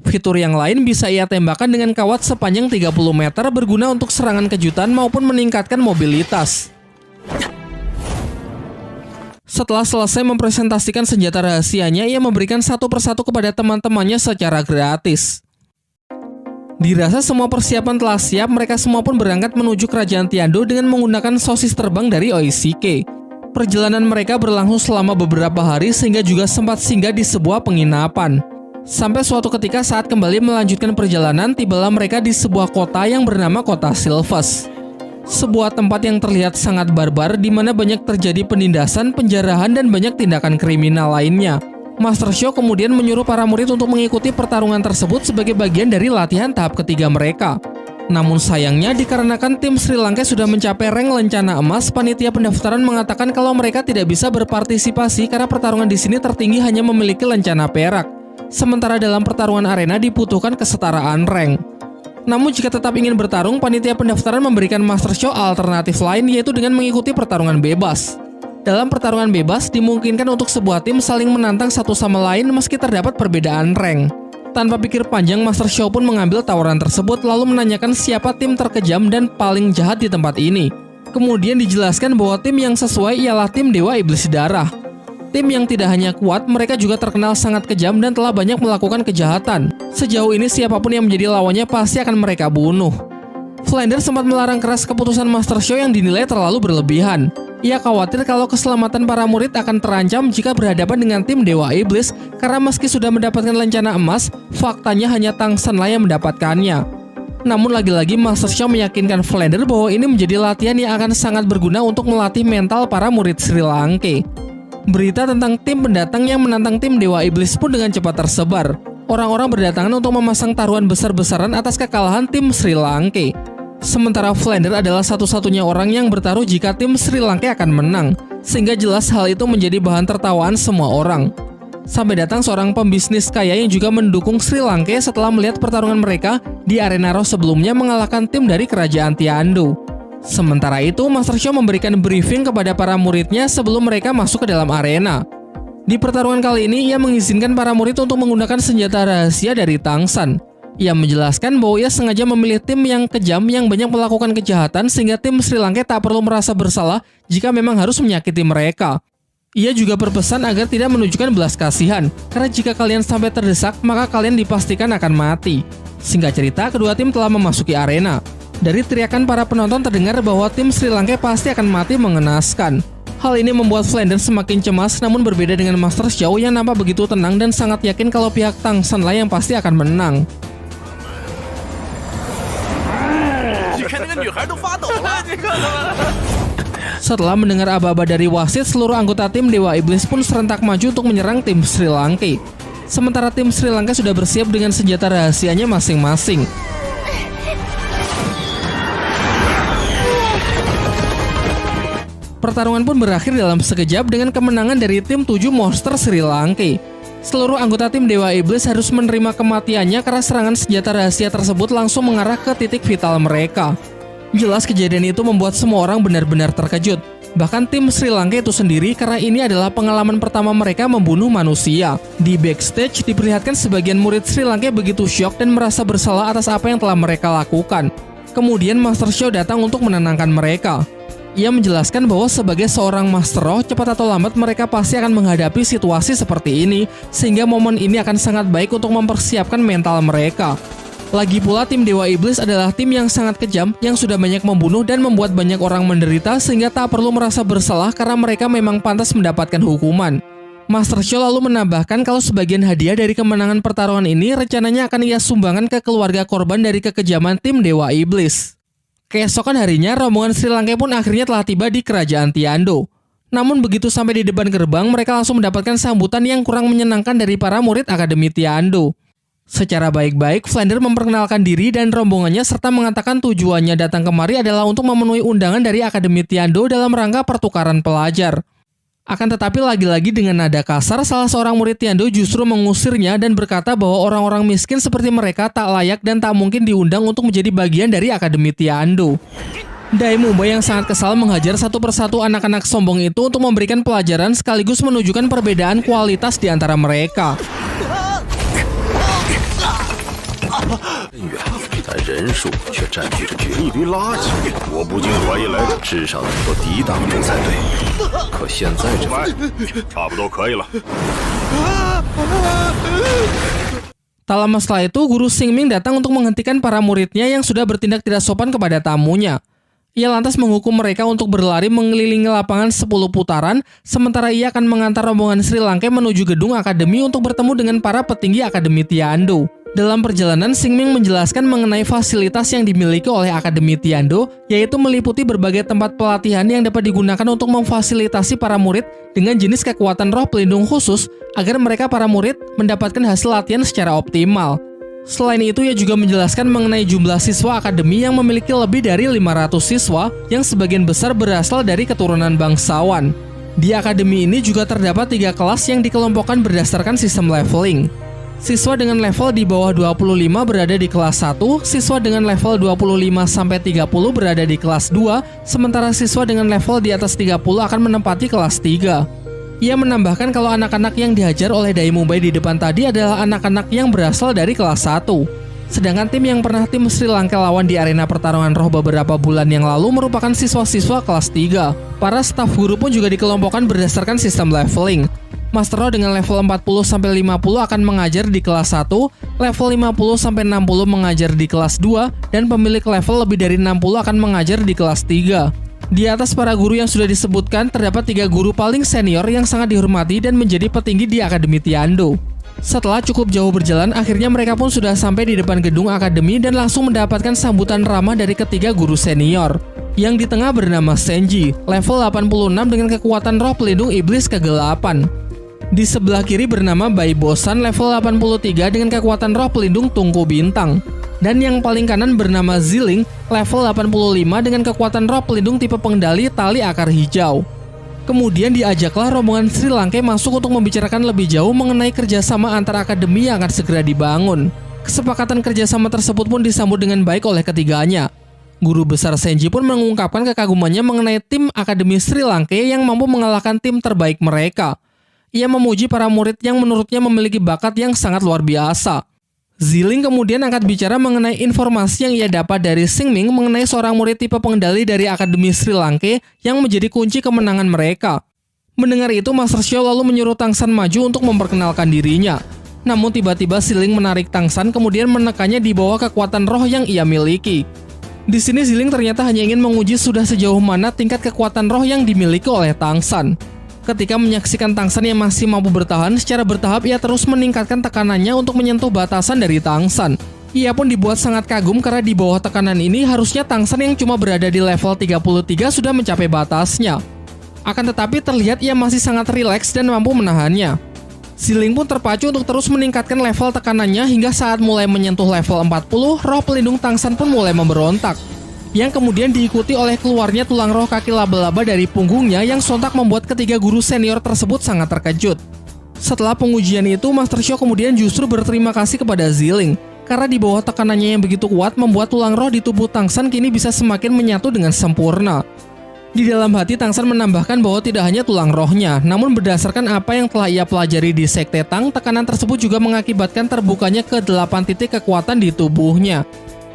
[SPEAKER 1] Fitur yang lain bisa ia tembakkan dengan kawat sepanjang 30 meter berguna untuk serangan kejutan maupun meningkatkan mobilitas. Setelah selesai mempresentasikan senjata rahasianya, ia memberikan satu persatu kepada teman-temannya secara gratis. Dirasa semua persiapan telah siap, mereka semua pun berangkat menuju kerajaan Tiando dengan menggunakan sosis terbang dari Oishike. Perjalanan mereka berlangsung selama beberapa hari sehingga juga sempat singgah di sebuah penginapan. Sampai suatu ketika saat kembali melanjutkan perjalanan, tibalah mereka di sebuah kota yang bernama Kota Sylphus. Sebuah tempat yang terlihat sangat barbar di mana banyak terjadi penindasan, penjarahan, dan banyak tindakan kriminal lainnya. Master Sho kemudian menyuruh para murid untuk mengikuti pertarungan tersebut sebagai bagian dari latihan tahap ketiga mereka. Namun sayangnya dikarenakan tim Sri Lanka sudah mencapai rank lencana emas, panitia pendaftaran mengatakan kalau mereka tidak bisa berpartisipasi karena pertarungan di sini tertinggi hanya memiliki lencana perak. Sementara dalam pertarungan arena dibutuhkan kesetaraan rank. Namun jika tetap ingin bertarung, panitia pendaftaran memberikan Master Sho alternatif lain, yaitu dengan mengikuti pertarungan bebas. Dalam pertarungan bebas, dimungkinkan untuk sebuah tim saling menantang satu sama lain meski terdapat perbedaan rank. Tanpa pikir panjang, Master Sho pun mengambil tawaran tersebut lalu menanyakan siapa tim terkejam dan paling jahat di tempat ini. Kemudian dijelaskan bahwa tim yang sesuai ialah tim Dewa Iblis Darah. Tim yang tidak hanya kuat, mereka juga terkenal sangat kejam dan telah banyak melakukan kejahatan. Sejauh ini siapapun yang menjadi lawannya pasti akan mereka bunuh. Flander sempat melarang keras keputusan Master Sho yang dinilai terlalu berlebihan. Ia khawatir kalau keselamatan para murid akan terancam jika berhadapan dengan tim Dewa Iblis, karena meski sudah mendapatkan lencana emas, faktanya hanya Tang Senlah yang mendapatkannya. Namun lagi-lagi Master Sho meyakinkan Flander bahwa ini menjadi latihan yang akan sangat berguna untuk melatih mental para murid Sri Lanka. Berita tentang tim pendatang yang menantang tim Dewa Iblis pun dengan cepat tersebar. Orang-orang berdatangan untuk memasang taruhan besar-besaran atas kekalahan tim Sri Lanka. Sementara Flander adalah satu-satunya orang yang bertaruh jika tim Sri Lanka akan menang, sehingga jelas hal itu menjadi bahan tertawaan semua orang. Sampai datang seorang pembisnis kaya yang juga mendukung Sri Lanka setelah melihat pertarungan mereka di arena Raw sebelumnya mengalahkan tim dari kerajaan Tiando. Sementara itu, Master Sho memberikan briefing kepada para muridnya sebelum mereka masuk ke dalam arena. Di pertarungan kali ini, ia mengizinkan para murid untuk menggunakan senjata rahasia dari Tang San. Ia menjelaskan bahwa ia sengaja memilih tim yang kejam yang banyak melakukan kejahatan sehingga tim Sri Lanka tak perlu merasa bersalah jika memang harus menyakiti mereka. Ia juga berpesan agar tidak menunjukkan belas kasihan, karena jika kalian sampai terdesak, maka kalian dipastikan akan mati. Singkat cerita, kedua tim telah memasuki arena. Dari teriakan para penonton terdengar bahwa tim Sri Lanka pasti akan mati mengenaskan. Hal ini membuat Flander semakin cemas, namun berbeda dengan Master Sho yang nampak begitu tenang dan sangat yakin kalau pihak Tang Senlah yang pasti akan menang. Setelah mendengar aba-aba dari wasit, seluruh anggota tim Dewa Iblis pun serentak maju untuk menyerang tim Sri Lanka. Sementara tim Sri Lanka sudah bersiap dengan senjata rahasianya masing-masing. Pertarungan pun berakhir dalam sekejap dengan kemenangan dari tim 7 monster Sri Lanka. Seluruh anggota tim Dewa Iblis harus menerima kematiannya karena serangan senjata rahasia tersebut langsung mengarah ke titik vital mereka. Jelas kejadian itu membuat semua orang benar-benar terkejut. Bahkan tim Sri Lanka itu sendiri, karena ini adalah pengalaman pertama mereka membunuh manusia. Di backstage diperlihatkan sebagian murid Sri Lanka begitu syok dan merasa bersalah atas apa yang telah mereka lakukan. Kemudian Master Sho datang untuk menenangkan mereka. Ia menjelaskan bahwa sebagai seorang Master Roh, cepat atau lambat mereka pasti akan menghadapi situasi seperti ini, sehingga momen ini akan sangat baik untuk mempersiapkan mental mereka. Lagi pula tim Dewa Iblis adalah tim yang sangat kejam, yang sudah banyak membunuh dan membuat banyak orang menderita, sehingga tak perlu merasa bersalah karena mereka memang pantas mendapatkan hukuman. Master Sho lalu menambahkan kalau sebagian hadiah dari kemenangan pertarungan ini rencananya akan ia sumbangkan ke keluarga korban dari kekejaman tim Dewa Iblis. Keesokan harinya, rombongan Sri Lanka pun akhirnya telah tiba di kerajaan Tiando. Namun begitu sampai di depan gerbang, mereka langsung mendapatkan sambutan yang kurang menyenangkan dari para murid Akademi Tiando. Secara baik-baik, Flander memperkenalkan diri dan rombongannya serta mengatakan tujuannya datang kemari adalah untuk memenuhi undangan dari Akademi Tiando dalam rangka pertukaran pelajar. Akan tetapi lagi-lagi dengan nada kasar, salah seorang murid Tiando justru mengusirnya dan berkata bahwa orang-orang miskin seperti mereka tak layak dan tak mungkin diundang untuk menjadi bagian dari Akademi Tiando. Dai Mumbai yang sangat kesal menghajar satu persatu anak-anak sombong itu untuk memberikan pelajaran sekaligus menunjukkan perbedaan kualitas di antara mereka.
[SPEAKER 3] 但人数却占据着一堆垃圾。我不禁怀疑来的至少能够抵挡住才对。可现在这差不多可以了。
[SPEAKER 1] Tak lama setelah itu, guru Xingming datang untuk menghentikan para muridnya yang sudah bertindak tidak sopan kepada tamunya. Ia lantas menghukum mereka untuk berlari mengelilingi lapangan 10 putaran, sementara ia akan mengantar rombongan Sri Lanka menuju gedung akademi untuk bertemu dengan para petinggi Akademi Tiando. Dalam perjalanan, Xingming menjelaskan mengenai fasilitas yang dimiliki oleh Akademi Tiando, yaitu meliputi berbagai tempat pelatihan yang dapat digunakan untuk memfasilitasi para murid dengan jenis kekuatan roh pelindung khusus agar mereka para murid mendapatkan hasil latihan secara optimal. Selain itu, ia juga menjelaskan mengenai jumlah siswa akademi yang memiliki lebih dari 500 siswa yang sebagian besar berasal dari keturunan bangsawan. Di akademi ini juga terdapat 3 kelas yang dikelompokkan berdasarkan sistem leveling. Siswa dengan level di bawah 25 berada di kelas 1, siswa dengan level 25-30 berada di kelas 2, sementara siswa dengan level di atas 30 akan menempati kelas 3. Ia menambahkan kalau anak-anak yang dihajar oleh Dai Mubai di depan tadi adalah anak-anak yang berasal dari kelas 1. Sedangkan tim yang pernah tim Sri Lanka lawan di arena pertarungan roh beberapa bulan yang lalu merupakan siswa-siswa kelas 3. Para staf guru pun juga dikelompokkan berdasarkan sistem leveling. Master Roh dengan level 40-50 akan mengajar di kelas 1, level 50-60 mengajar di kelas 2, dan pemilik level lebih dari 60 akan mengajar di kelas 3. Di atas para guru yang sudah disebutkan, terdapat 3 guru paling senior yang sangat dihormati dan menjadi petinggi di Akademi Tiando. Setelah cukup jauh berjalan, akhirnya mereka pun sudah sampai di depan gedung akademi dan langsung mendapatkan sambutan ramah dari ketiga guru senior. Yang di tengah bernama Senji, level 86 dengan kekuatan roh pelindung iblis ke-8. Di sebelah kiri bernama Bai Bosan, level 83 dengan kekuatan roh pelindung tungku bintang. Dan yang paling kanan bernama Ziling, level 85 dengan kekuatan roh pelindung tipe pengendali tali akar hijau. Kemudian diajaklah rombongan Sri Lanka masuk untuk membicarakan lebih jauh mengenai kerjasama antar akademi yang akan segera dibangun. Kesepakatan kerjasama tersebut pun disambut dengan baik oleh ketiganya. Guru besar Senji pun mengungkapkan kekagumannya mengenai tim Akademi Sri Lanka yang mampu mengalahkan tim terbaik mereka. Ia memuji para murid yang menurutnya memiliki bakat yang sangat luar biasa. Ziling kemudian angkat bicara mengenai informasi yang ia dapat dari Xingming mengenai seorang murid tipe pengendali dari Akademi Sri Lanka yang menjadi kunci kemenangan mereka. Mendengar itu, Master Xiao lalu menyuruh Tangsan maju untuk memperkenalkan dirinya. Namun tiba-tiba Ziling menarik Tangsan kemudian menekannya di bawah kekuatan roh yang ia miliki. Di sini Ziling ternyata hanya ingin menguji sudah sejauh mana tingkat kekuatan roh yang dimiliki oleh Tangsan. Ketika menyaksikan Tangsan yang masih mampu bertahan, secara bertahap ia terus meningkatkan tekanannya untuk menyentuh batasan dari Tangsan. Ia pun dibuat sangat kagum karena di bawah tekanan ini harusnya Tangsan yang cuma berada di level 33 sudah mencapai batasnya. Akan tetapi terlihat ia masih sangat rileks dan mampu menahannya. Ziling pun terpacu untuk terus meningkatkan level tekanannya hingga saat mulai menyentuh level 40, roh pelindung Tangsan pun mulai memberontak. Yang kemudian diikuti oleh keluarnya tulang roh kaki laba-laba dari punggungnya yang sontak membuat ketiga guru senior tersebut sangat terkejut. Setelah pengujian itu, Master Xiao kemudian justru berterima kasih kepada Ziling, karena di bawah tekanannya yang begitu kuat membuat tulang roh di tubuh Tangsan kini bisa semakin menyatu dengan sempurna. Di dalam hati, Tangsan menambahkan bahwa tidak hanya tulang rohnya, namun berdasarkan apa yang telah ia pelajari di Sekte Tang, tekanan tersebut juga mengakibatkan terbukanya ke-8 titik kekuatan di tubuhnya.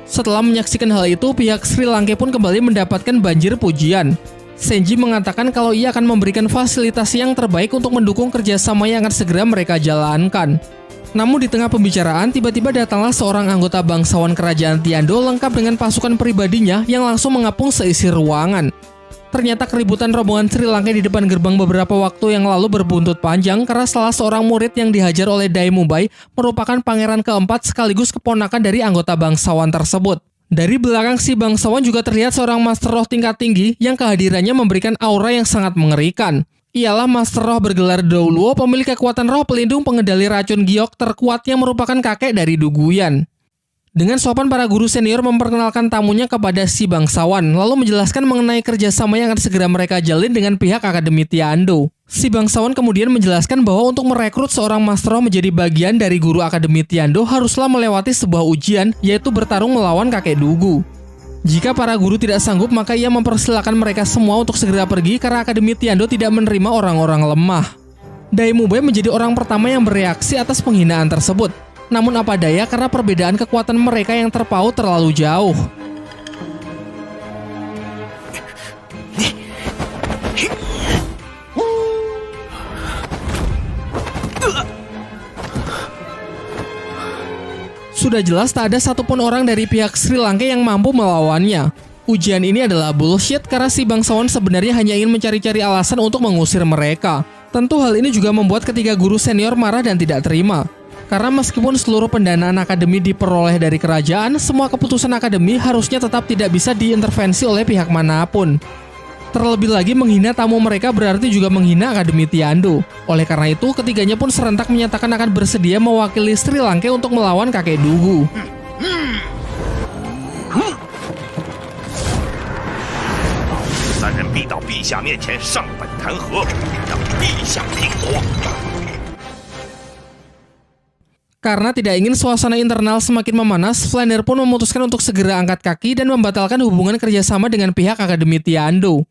[SPEAKER 1] Setelah menyaksikan hal itu, pihak Sri Lanka pun kembali mendapatkan banjir pujian. Senji mengatakan kalau ia akan memberikan fasilitas yang terbaik untuk mendukung kerjasama yang akan segera mereka jalankan. Namun di tengah pembicaraan, tiba-tiba datanglah seorang anggota bangsawan kerajaan Tiando lengkap dengan pasukan pribadinya yang langsung mengepung seisi ruangan. Ternyata keributan rombongan Sri Lanka di depan gerbang beberapa waktu yang lalu berbuntut panjang karena salah seorang murid yang dihajar oleh Dai Mubai merupakan pangeran keempat sekaligus keponakan dari anggota bangsawan tersebut. Dari belakang si bangsawan juga terlihat seorang master roh tingkat tinggi yang kehadirannya memberikan aura yang sangat mengerikan. Ialah master roh bergelar Douluo, pemilik kekuatan roh pelindung pengendali racun giok terkuat yang merupakan kakek dari Duguyan. Dengan sopan, para guru senior memperkenalkan tamunya kepada si bangsawan, lalu menjelaskan mengenai kerjasama yang akan segera mereka jalin dengan pihak Akademi Tiando. Si bangsawan kemudian menjelaskan bahwa untuk merekrut seorang master roh menjadi bagian dari guru Akademi Tiando haruslah melewati sebuah ujian, yaitu bertarung melawan kakek Dugu. Jika para guru tidak sanggup, maka ia mempersilahkan mereka semua untuk segera pergi karena Akademi Tiando tidak menerima orang-orang lemah. Dai Mubai menjadi orang pertama yang bereaksi atas penghinaan tersebut. Namun apa daya karena perbedaan kekuatan mereka yang terpaut terlalu jauh. Sudah jelas tak ada satupun orang dari pihak Sri Lanka yang mampu melawannya. Ujian ini adalah bullshit karena si bangsawan sebenarnya hanya ingin mencari-cari alasan untuk mengusir mereka. Tentu hal ini juga membuat ketiga guru senior marah dan tidak terima. Karena meskipun seluruh pendanaan akademi diperoleh dari kerajaan, semua keputusan akademi harusnya tetap tidak bisa diintervensi oleh pihak manapun. Terlebih lagi menghina tamu mereka berarti juga menghina Akademi Tiandou. Oleh karena itu, ketiganya pun serentak menyatakan akan bersedia mewakili Sri Lanka untuk melawan kakek Dugu. Karena tidak ingin suasana internal semakin memanas, Flander pun memutuskan untuk segera angkat kaki dan membatalkan hubungan kerjasama dengan pihak Akademi Tiandou.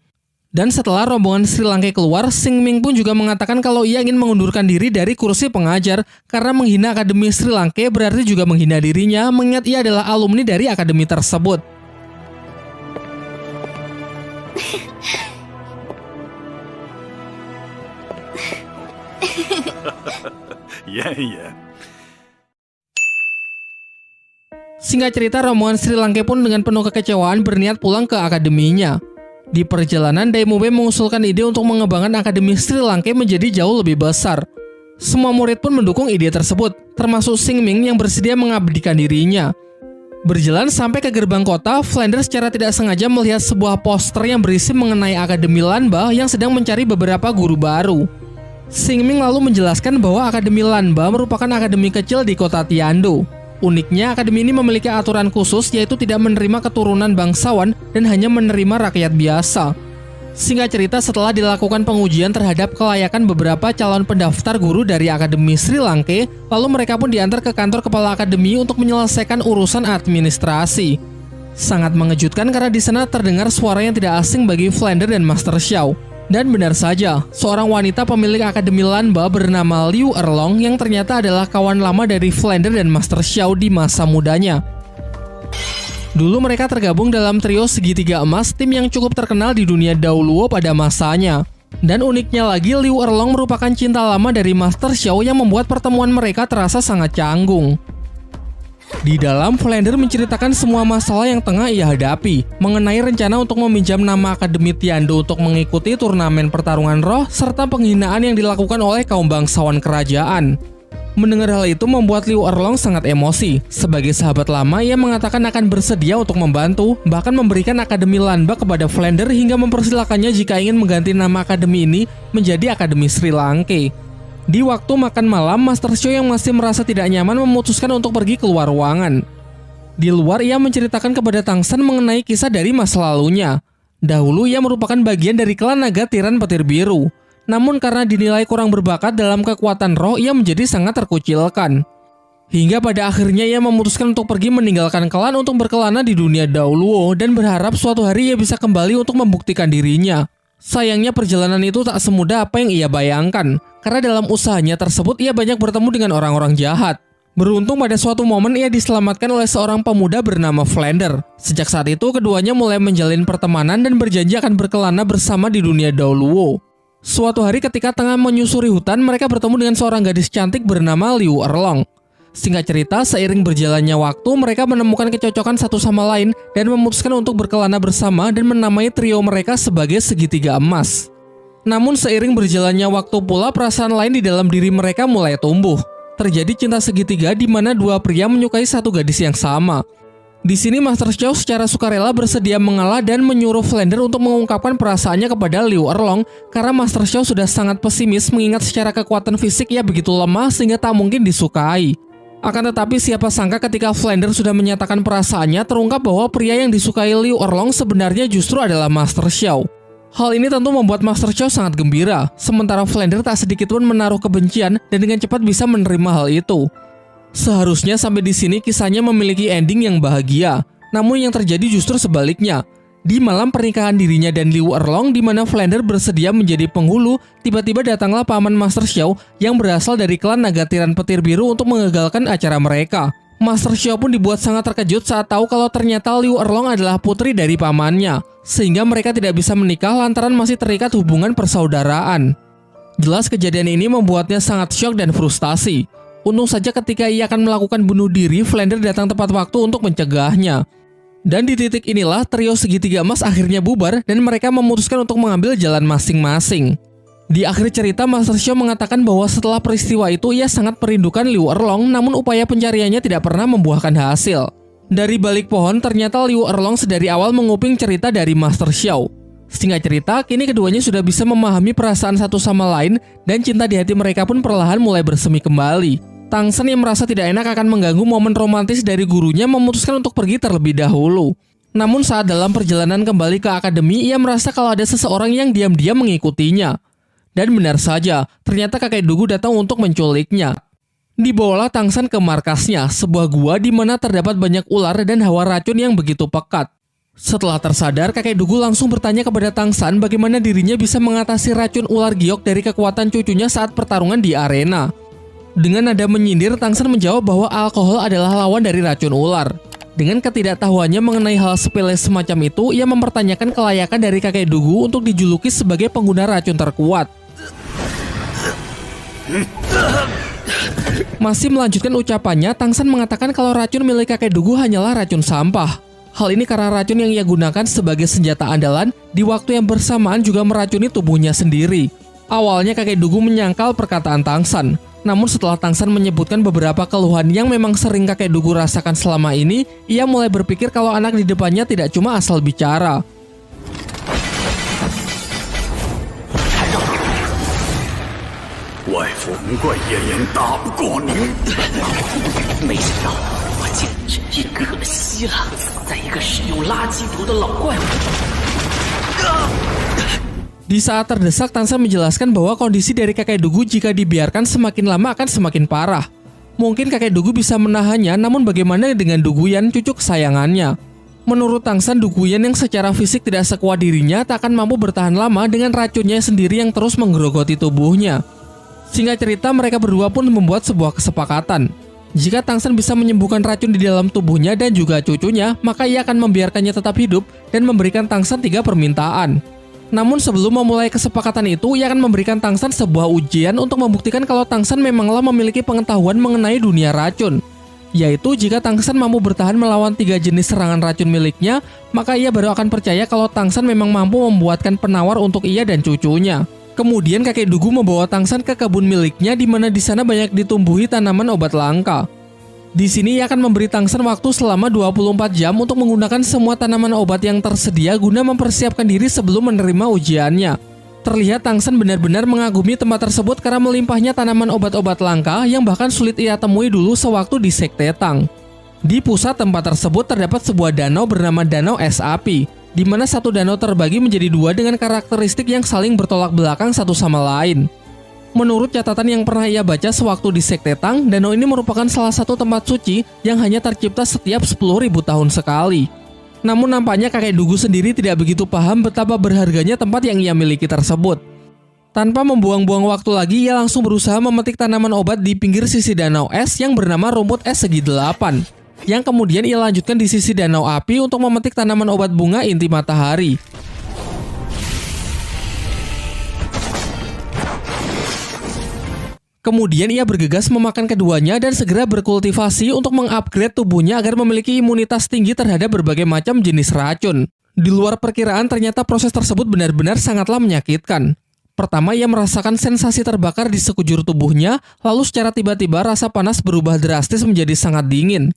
[SPEAKER 1] Dan setelah rombongan Sri Lanka keluar, Sing Ming pun juga mengatakan kalau ia ingin mengundurkan diri dari kursi pengajar karena menghina Akademi Sri Lanka berarti juga menghina dirinya, mengingat ia adalah alumni dari akademi tersebut. Singkat cerita, rombongan Sri Lanka pun dengan penuh kekecewaan berniat pulang ke akademinya. Di perjalanan, Daimube mengusulkan ide untuk mengembangkan Akademi Sri Lanka menjadi jauh lebih besar. Semua murid pun mendukung ide tersebut, termasuk Sing Ming yang bersedia mengabdikan dirinya. Berjalan sampai ke gerbang kota, Flander secara tidak sengaja melihat sebuah poster yang berisi mengenai Akademi Lanba yang sedang mencari beberapa guru baru. Sing Ming lalu menjelaskan bahwa Akademi Lanba merupakan akademi kecil di kota Tiandou. Uniknya, akademi ini memiliki aturan khusus yaitu tidak menerima keturunan bangsawan dan hanya menerima rakyat biasa. Singkat cerita, setelah dilakukan pengujian terhadap kelayakan beberapa calon pendaftar guru dari Akademi Sri Lanka, lalu mereka pun diantar ke kantor kepala akademi untuk menyelesaikan urusan administrasi. Sangat mengejutkan karena di sana terdengar suara yang tidak asing bagi Flander dan Master Xiao. Dan benar saja, seorang wanita pemilik Akademi Lanba bernama Liu Erlong yang ternyata adalah kawan lama dari Flander dan Master Xiao di masa mudanya. Dulu mereka tergabung dalam trio segitiga emas, tim yang cukup terkenal di dunia Daoluo pada masanya. Dan uniknya lagi, Liu Erlong merupakan cinta lama dari Master Xiao yang membuat pertemuan mereka terasa sangat canggung. Di dalam, Flander menceritakan semua masalah yang tengah ia hadapi, mengenai rencana untuk meminjam nama Akademi Tiandou untuk mengikuti turnamen pertarungan roh, serta penghinaan yang dilakukan oleh kaum bangsawan kerajaan. Mendengar hal itu membuat Liu Erlong sangat emosi. Sebagai sahabat lama, ia mengatakan akan bersedia untuk membantu, bahkan memberikan Akademi Lanba kepada Flander hingga mempersilakannya jika ingin mengganti nama akademi ini menjadi Akademi Sri Lanka. Di waktu makan malam, Master Xiao yang masih merasa tidak nyaman memutuskan untuk pergi keluar ruangan. Di luar, ia menceritakan kepada Tang San mengenai kisah dari masa lalunya. Dahulu, ia merupakan bagian dari klan naga tiran petir biru. Namun karena dinilai kurang berbakat dalam kekuatan roh, ia menjadi sangat terkucilkan. Hingga pada akhirnya ia memutuskan untuk pergi meninggalkan klan untuk berkelana di dunia Daoluo dan berharap suatu hari ia bisa kembali untuk membuktikan dirinya. Sayangnya perjalanan itu tak semudah apa yang ia bayangkan, karena dalam usahanya tersebut ia banyak bertemu dengan orang-orang jahat. Beruntung pada suatu momen ia diselamatkan oleh seorang pemuda bernama Flander. Sejak saat itu keduanya mulai menjalin pertemanan dan berjanji akan berkelana bersama di dunia Daoluo. Suatu hari ketika tengah menyusuri hutan, mereka bertemu dengan seorang gadis cantik bernama Liu Erlong. Singkat cerita, seiring berjalannya waktu, mereka menemukan kecocokan satu sama lain dan memutuskan untuk berkelana bersama dan menamai trio mereka sebagai segitiga emas. Namun seiring berjalannya waktu pula, perasaan lain di dalam diri mereka mulai tumbuh. Terjadi cinta segitiga di mana dua pria menyukai satu gadis yang sama. Di sini Master Xiao secara sukarela bersedia mengalah dan menyuruh Flander untuk mengungkapkan perasaannya kepada Liu Erlong karena Master Xiao sudah sangat pesimis mengingat secara kekuatan fisik ia begitu lemah sehingga tak mungkin disukai. Akan tetapi siapa sangka ketika Flander sudah menyatakan perasaannya, terungkap bahwa pria yang disukai Liu Erlong sebenarnya justru adalah Master Xiao. Hal ini tentu membuat Master Xiao sangat gembira, sementara Flander tak sedikit pun menaruh kebencian dan dengan cepat bisa menerima hal itu. Seharusnya sampai di sini kisahnya memiliki ending yang bahagia, namun yang terjadi justru sebaliknya. Di malam pernikahan dirinya dan Liu Erlong di mana Flander bersedia menjadi penghulu, tiba-tiba datanglah paman Master Xiao yang berasal dari klan naga tiran petir biru untuk mengagalkan acara mereka. Master Xiao pun dibuat sangat terkejut saat tahu kalau ternyata Liu Erlong adalah putri dari pamannya, sehingga mereka tidak bisa menikah lantaran masih terikat hubungan persaudaraan. Jelas kejadian ini membuatnya sangat syok dan frustasi. Untung saja ketika ia akan melakukan bunuh diri, Flander datang tepat waktu untuk mencegahnya. Dan di titik inilah trio segitiga emas akhirnya bubar dan mereka memutuskan untuk mengambil jalan masing-masing. Di akhir cerita, Master Xiao mengatakan bahwa setelah peristiwa itu ia sangat merindukan Liu Erlong, namun upaya pencariannya tidak pernah membuahkan hasil. Dari balik pohon, ternyata Liu Erlong sedari awal menguping cerita dari Master Xiao. Singkat cerita, kini keduanya sudah bisa memahami perasaan satu sama lain dan cinta di hati mereka pun perlahan mulai bersemi kembali. Tang San yang merasa tidak enak akan mengganggu momen romantis dari gurunya memutuskan untuk pergi terlebih dahulu. Namun saat dalam perjalanan kembali ke akademi, ia merasa kalau ada seseorang yang diam-diam mengikutinya. Dan benar saja, ternyata kakek Dugu datang untuk menculiknya. Dibawalah Tang San ke markasnya, sebuah gua di mana terdapat banyak ular dan hawa racun yang begitu pekat. Setelah tersadar, kakek Dugu langsung bertanya kepada Tang San bagaimana dirinya bisa mengatasi racun ular giok dari kekuatan cucunya saat pertarungan di arena. Dengan nada menyindir, Tang San menjawab bahwa alkohol adalah lawan dari racun ular. Dengan ketidaktahuannya mengenai hal sepele semacam itu, ia mempertanyakan kelayakan dari kakek Dugu untuk dijuluki sebagai pengguna racun terkuat. Masih melanjutkan ucapannya, Tang San mengatakan kalau racun milik kakek Dugu hanyalah racun sampah. Hal ini karena racun yang ia gunakan sebagai senjata andalan di waktu yang bersamaan juga meracuni tubuhnya sendiri. Awalnya kakek Dugu menyangkal perkataan Tang San. Namun setelah Tang San menyebutkan beberapa keluhan yang memang sering kakek Dugu rasakan selama ini, ia mulai berpikir kalau anak di depannya tidak cuma asal bicara. Di saat terdesak, Tang San menjelaskan bahwa kondisi dari kakek Dugu jika dibiarkan semakin lama akan semakin parah. Mungkin kakek Dugu bisa menahannya, namun bagaimana dengan Duguyan, cucu kesayangannya? Menurut Tang San, Duguyan yang secara fisik tidak sekuat dirinya tak akan mampu bertahan lama dengan racunnya sendiri yang terus menggerogoti tubuhnya. Singkat cerita, mereka berdua pun membuat sebuah kesepakatan. Jika Tang San bisa menyembuhkan racun di dalam tubuhnya dan juga cucunya, maka ia akan membiarkannya tetap hidup dan memberikan Tang San 3 permintaan. Namun sebelum memulai kesepakatan itu, ia akan memberikan Tang San sebuah ujian untuk membuktikan kalau Tang San memanglah memiliki pengetahuan mengenai dunia racun. Yaitu jika Tang San mampu bertahan melawan 3 jenis serangan racun miliknya, maka ia baru akan percaya kalau Tang San memang mampu membuatkan penawar untuk ia dan cucunya. Kemudian kakek Dugu membawa Tang San ke kebun miliknya di mana di sana banyak ditumbuhi tanaman obat langka. Di sini ia akan memberi Tang San waktu selama 24 jam untuk menggunakan semua tanaman obat yang tersedia guna mempersiapkan diri sebelum menerima ujiannya. Terlihat Tang San benar-benar mengagumi tempat tersebut karena melimpahnya tanaman obat-obat langka yang bahkan sulit ia temui dulu sewaktu di Sekte Tang. Di pusat tempat tersebut terdapat sebuah danau bernama Danau Es Api, di mana satu danau terbagi menjadi 2 dengan karakteristik yang saling bertolak belakang satu sama lain. Menurut catatan yang pernah ia baca sewaktu di Sekte Tang, danau ini merupakan salah satu tempat suci yang hanya tercipta setiap 10.000 tahun sekali. Namun nampaknya kakek Dugu sendiri tidak begitu paham betapa berharganya tempat yang ia miliki tersebut. Tanpa membuang-buang waktu lagi, ia langsung berusaha memetik tanaman obat di pinggir sisi danau es yang bernama rumput es segi 8. Yang kemudian ia lanjutkan di sisi danau api untuk memetik tanaman obat bunga inti matahari. Kemudian ia bergegas memakan keduanya dan segera berkultivasi untuk mengupgrade tubuhnya agar memiliki imunitas tinggi terhadap berbagai macam jenis racun. Di luar perkiraan, ternyata proses tersebut benar-benar sangatlah menyakitkan. Pertama, ia merasakan sensasi terbakar di sekujur tubuhnya, lalu secara tiba-tiba rasa panas berubah drastis menjadi sangat dingin.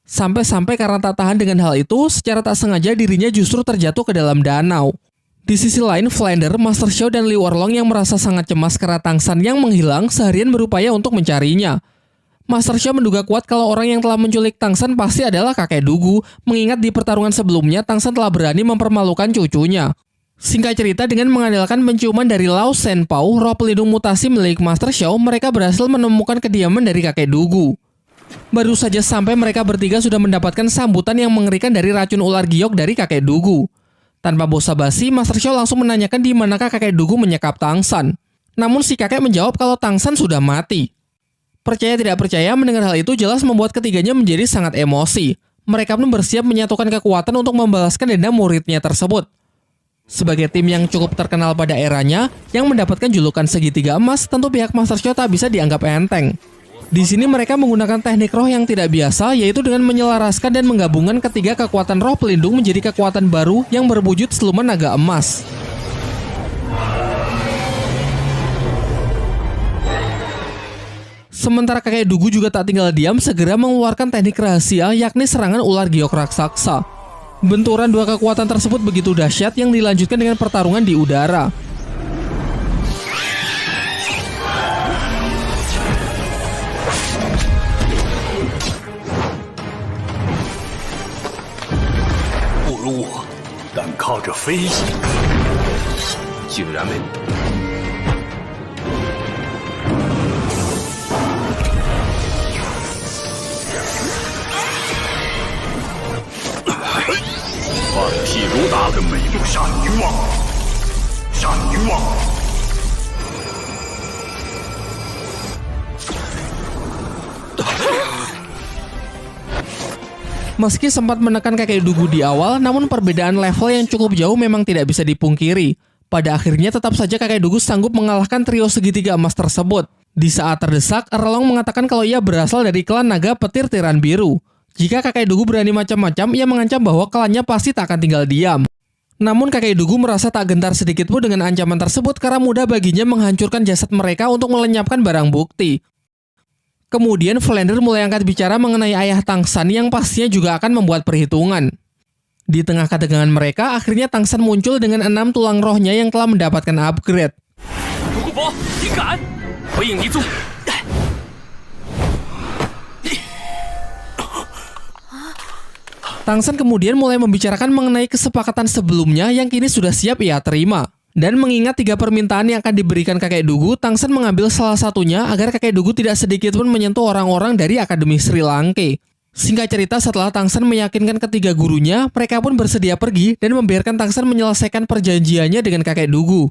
[SPEAKER 1] Sampai-sampai karena tak tahan dengan hal itu, secara tak sengaja dirinya justru terjatuh ke dalam danau. Di sisi lain, Flander, Master Xiao, dan Liu Erlong yang merasa sangat cemas karena Tang San yang menghilang seharian berupaya untuk mencarinya. Master Xiao menduga kuat kalau orang yang telah menculik Tang San pasti adalah kakek Dugu, mengingat di pertarungan sebelumnya Tang San telah berani mempermalukan cucunya. Singkat cerita, dengan mengandalkan penciuman dari Lao Shen Pao, roh pelindung mutasi milik Master Xiao, mereka berhasil menemukan kediaman dari kakek Dugu. Baru saja sampai, mereka bertiga sudah mendapatkan sambutan yang mengerikan dari racun ular giok dari kakek Dugu. Tanpa basa-basi, Master Xiao langsung menanyakan di manakah kakek Dugu menyekap Tang San. Namun si kakek menjawab kalau Tang San sudah mati. Percaya tidak percaya, mendengar hal itu jelas membuat ketiganya menjadi sangat emosi. Mereka pun bersiap menyatukan kekuatan untuk membalaskan dendam muridnya tersebut. Sebagai tim yang cukup terkenal pada eranya, yang mendapatkan julukan segitiga emas, tentu pihak Master Xiao tak bisa dianggap enteng. Di sini mereka menggunakan teknik roh yang tidak biasa, yaitu dengan menyelaraskan dan menggabungkan ketiga kekuatan roh pelindung menjadi kekuatan baru yang berwujud siluman naga emas. Sementara kakek Dugu juga tak tinggal diam, segera mengeluarkan teknik rahasia, yakni serangan ular giok raksasa. Benturan dua kekuatan tersebut begitu dahsyat yang dilanjutkan dengan pertarungan di udara. Meski sempat menekan kakek Dugu di awal, namun perbedaan level yang cukup jauh memang tidak bisa dipungkiri. Pada akhirnya tetap saja kakek Dugu sanggup mengalahkan trio segitiga emas tersebut. Di saat terdesak, Erlong mengatakan kalau ia berasal dari klan naga petir tiran biru. Jika kakek Dugu berani macam-macam, ia mengancam bahwa klannya pasti tak akan tinggal diam. Namun kakek Dugu merasa tak gentar sedikitpun dengan ancaman tersebut karena mudah baginya menghancurkan jasad mereka untuk melenyapkan barang bukti. Kemudian Flander mulai angkat bicara mengenai ayah Tang San yang pastinya juga akan membuat perhitungan. Di tengah ketegangan mereka, akhirnya Tang San muncul dengan 6 tulang rohnya yang telah mendapatkan upgrade. Tang San kemudian mulai membicarakan mengenai kesepakatan sebelumnya yang kini sudah siap ia terima. Dan mengingat 3 permintaan yang akan diberikan kakek Dugu, Tang San mengambil salah satunya agar kakek Dugu tidak sedikit pun menyentuh orang-orang dari Akademi Sri Lanka. Singkat cerita, setelah Tang San meyakinkan ketiga gurunya, mereka pun bersedia pergi dan membiarkan Tang San menyelesaikan perjanjiannya dengan kakek Dugu.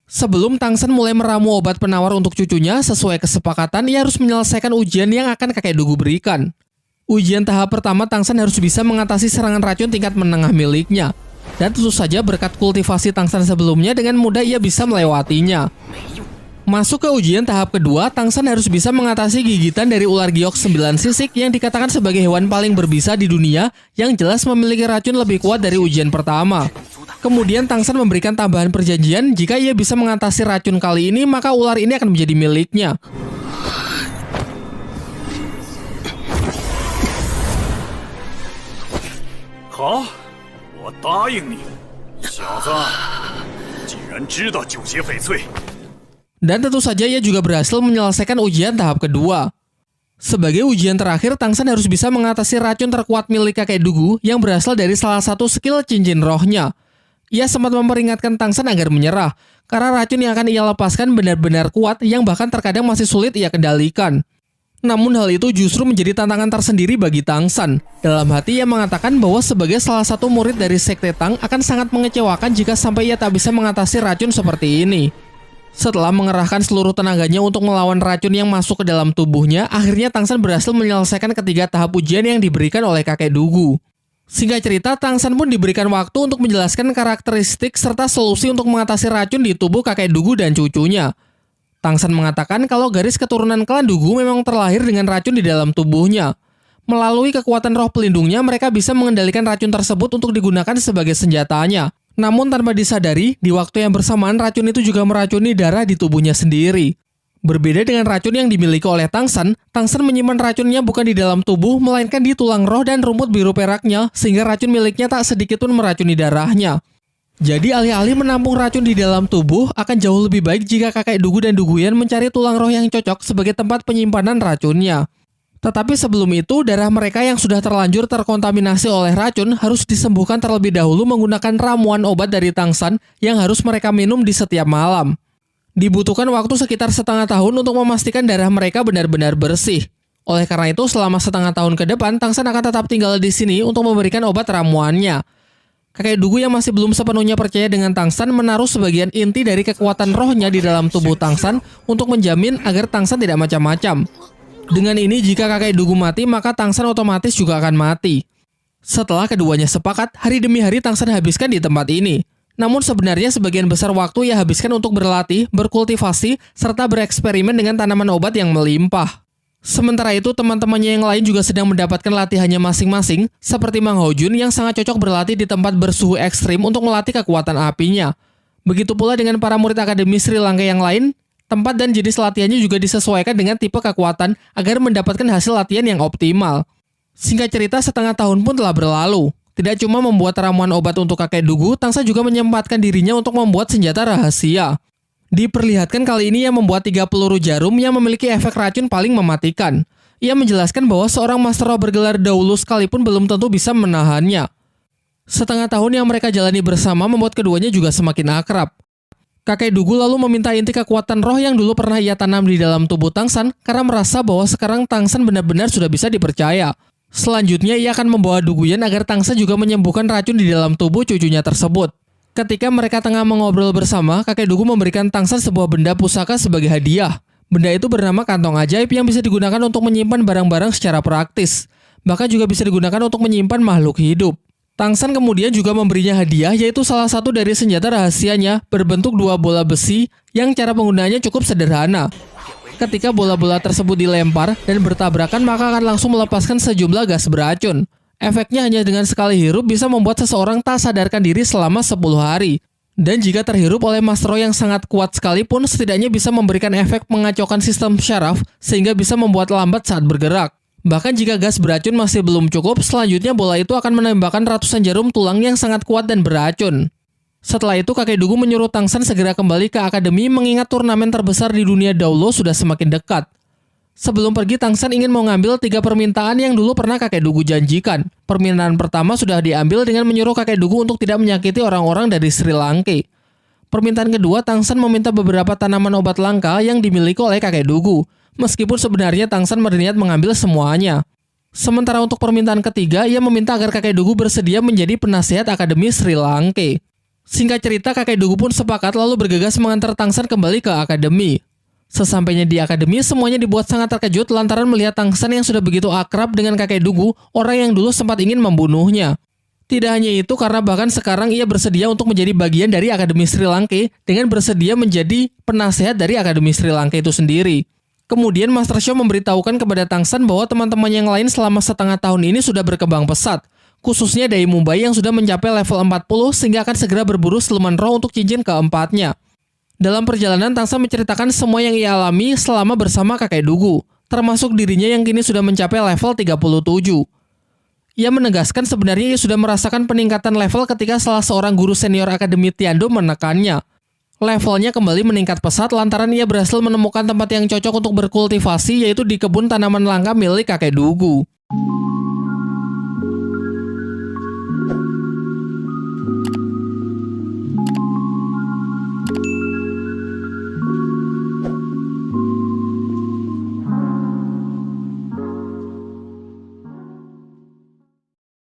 [SPEAKER 1] Sebelum Tang San mulai meramu obat penawar untuk cucunya, sesuai kesepakatan, ia harus menyelesaikan ujian yang akan kakek Dugu berikan. Ujian tahap pertama, Tang San harus bisa mengatasi serangan racun tingkat menengah miliknya. Dan tentu saja berkat kultivasi Tang San sebelumnya, dengan mudah ia bisa melewatinya. Masuk ke ujian tahap kedua, Tang San harus bisa mengatasi gigitan dari ular giok 9 sisik yang dikatakan sebagai hewan paling berbisa di dunia yang jelas memiliki racun lebih kuat dari ujian pertama. Kemudian Tang San memberikan tambahan perjanjian, jika ia bisa mengatasi racun kali ini, maka ular ini akan menjadi miliknya. Dan tentu saja ia juga berhasil menyelesaikan ujian tahap kedua. Sebagai ujian terakhir, Tang San harus bisa mengatasi racun terkuat milik kakek Dugu yang berasal dari salah satu skill cincin rohnya. Ia sempat memperingatkan Tang San agar menyerah, karena racun yang akan ia lepaskan benar-benar kuat yang bahkan terkadang masih sulit ia kendalikan. Namun hal itu justru menjadi tantangan tersendiri bagi Tang San. Dalam hati ia mengatakan bahwa sebagai salah satu murid dari Sekte Tang akan sangat mengecewakan jika sampai ia tak bisa mengatasi racun seperti ini. Setelah mengerahkan seluruh tenaganya untuk melawan racun yang masuk ke dalam tubuhnya, akhirnya Tang San berhasil menyelesaikan ketiga tahap ujian yang diberikan oleh kakek Dugu. Singkat cerita, Tang San pun diberikan waktu untuk menjelaskan karakteristik serta solusi untuk mengatasi racun di tubuh kakek Dugu dan cucunya. Tang San mengatakan kalau garis keturunan klan Dugu memang terlahir dengan racun di dalam tubuhnya. Melalui kekuatan roh pelindungnya, mereka bisa mengendalikan racun tersebut untuk digunakan sebagai senjatanya. Namun tanpa disadari, di waktu yang bersamaan racun itu juga meracuni darah di tubuhnya sendiri. Berbeda dengan racun yang dimiliki oleh Tang San menyimpan racunnya bukan di dalam tubuh, melainkan di tulang roh dan rumput biru peraknya, sehingga racun miliknya tak sedikit pun meracuni darahnya. Jadi alih-alih menampung racun di dalam tubuh, akan jauh lebih baik jika kakek Dugu dan Duguyan mencari tulang roh yang cocok sebagai tempat penyimpanan racunnya. Tetapi sebelum itu, darah mereka yang sudah terlanjur terkontaminasi oleh racun harus disembuhkan terlebih dahulu menggunakan ramuan obat dari Tang San yang harus mereka minum di setiap malam. Dibutuhkan waktu sekitar setengah tahun untuk memastikan darah mereka benar-benar bersih. Oleh karena itu, selama setengah tahun ke depan, Tang San akan tetap tinggal di sini untuk memberikan obat ramuannya. Kakek Dugu yang masih belum sepenuhnya percaya dengan Tangsan menaruh sebagian inti dari kekuatan rohnya di dalam tubuh Tangsan untuk menjamin agar Tangsan tidak macam-macam. Dengan ini, jika kakek Dugu mati, maka Tangsan otomatis juga akan mati. Setelah keduanya sepakat, hari demi hari Tangsan habiskan di tempat ini. Namun sebenarnya sebagian besar waktu ia habiskan untuk berlatih, berkultivasi, serta bereksperimen dengan tanaman obat yang melimpah. Sementara itu, teman-temannya yang lain juga sedang mendapatkan latihannya masing-masing, seperti Mang Hojun yang sangat cocok berlatih di tempat bersuhu ekstrim untuk melatih kekuatan apinya. Begitu pula dengan para murid Akademi Sri Lanka yang lain, tempat dan jenis latihannya juga disesuaikan dengan tipe kekuatan agar mendapatkan hasil latihan yang optimal. Singkat cerita, setengah tahun pun telah berlalu. Tidak cuma membuat ramuan obat untuk kakek Dugu, Tangsan juga menyempatkan dirinya untuk membuat senjata rahasia. Diperlihatkan kali ini ia membuat 3 peluru jarum yang memiliki efek racun paling mematikan. Ia menjelaskan bahwa seorang master roh bergelar dahulu sekalipun belum tentu bisa menahannya. Setengah tahun yang mereka jalani bersama membuat keduanya juga semakin akrab. Kakek Dugu lalu meminta inti kekuatan roh yang dulu pernah ia tanam di dalam tubuh Tangsan karena merasa bahwa sekarang Tangsan benar-benar sudah bisa dipercaya. Selanjutnya, ia akan membawa Duguyan agar Tangsan juga menyembuhkan racun di dalam tubuh cucunya tersebut. Ketika mereka tengah mengobrol bersama, kakek Dugu memberikan Tangsan sebuah benda pusaka sebagai hadiah. Benda itu bernama kantong ajaib yang bisa digunakan untuk menyimpan barang-barang secara praktis. Bahkan juga bisa digunakan untuk menyimpan makhluk hidup. Tangsan kemudian juga memberinya hadiah, yaitu salah satu dari senjata rahasianya berbentuk 2 bola besi yang cara penggunaannya cukup sederhana. Ketika bola-bola tersebut dilempar dan bertabrakan, maka akan langsung melepaskan sejumlah gas beracun. Efeknya hanya dengan sekali hirup bisa membuat seseorang tak sadarkan diri selama 10 hari. Dan jika terhirup oleh master roh yang sangat kuat sekalipun, setidaknya bisa memberikan efek mengacaukan sistem syaraf sehingga bisa membuat lambat saat bergerak. Bahkan jika gas beracun masih belum cukup, selanjutnya bola itu akan menembakkan ratusan jarum tulang yang sangat kuat dan beracun. Setelah itu, kakek Dugu menyuruh Tangsan segera kembali ke akademi mengingat turnamen terbesar di dunia Daulo sudah semakin dekat. Sebelum pergi, Tangsan ingin mengambil 3 permintaan yang dulu pernah kakek Dugu janjikan. Permintaan pertama sudah diambil dengan menyuruh kakek Dugu untuk tidak menyakiti orang-orang dari Sri Lanka. Permintaan kedua, Tangsan meminta beberapa tanaman obat langka yang dimiliki oleh kakek Dugu. Meskipun sebenarnya Tangsan berniat mengambil semuanya. Sementara untuk permintaan ketiga, ia meminta agar kakek Dugu bersedia menjadi penasihat Akademi Sri Lanka. Singkat cerita, kakek Dugu pun sepakat lalu bergegas mengantar Tangsan kembali ke akademi. Sesampainya di akademi, semuanya dibuat sangat terkejut lantaran melihat Tangsan yang sudah begitu akrab dengan kakek Dugu, orang yang dulu sempat ingin membunuhnya. Tidak hanya itu, karena bahkan sekarang ia bersedia untuk menjadi bagian dari Akademi Sri Lanka dengan bersedia menjadi penasehat dari Akademi Sri Lanka itu sendiri. Kemudian Master Sho memberitahukan kepada Tangsan bahwa teman-teman yang lain selama setengah tahun ini sudah berkembang pesat. Khususnya Dai Mumbai yang sudah mencapai level 40 sehingga akan segera berburu siluman roh untuk cincin keempatnya. Dalam perjalanan, Tangsan menceritakan semua yang ia alami selama bersama kakek Dugu, termasuk dirinya yang kini sudah mencapai level 37. Ia menegaskan sebenarnya ia sudah merasakan peningkatan level ketika salah seorang guru senior Akademi Tiando menekannya. Levelnya kembali meningkat pesat lantaran ia berhasil menemukan tempat yang cocok untuk berkultivasi, yaitu di kebun tanaman langka milik kakek Dugu.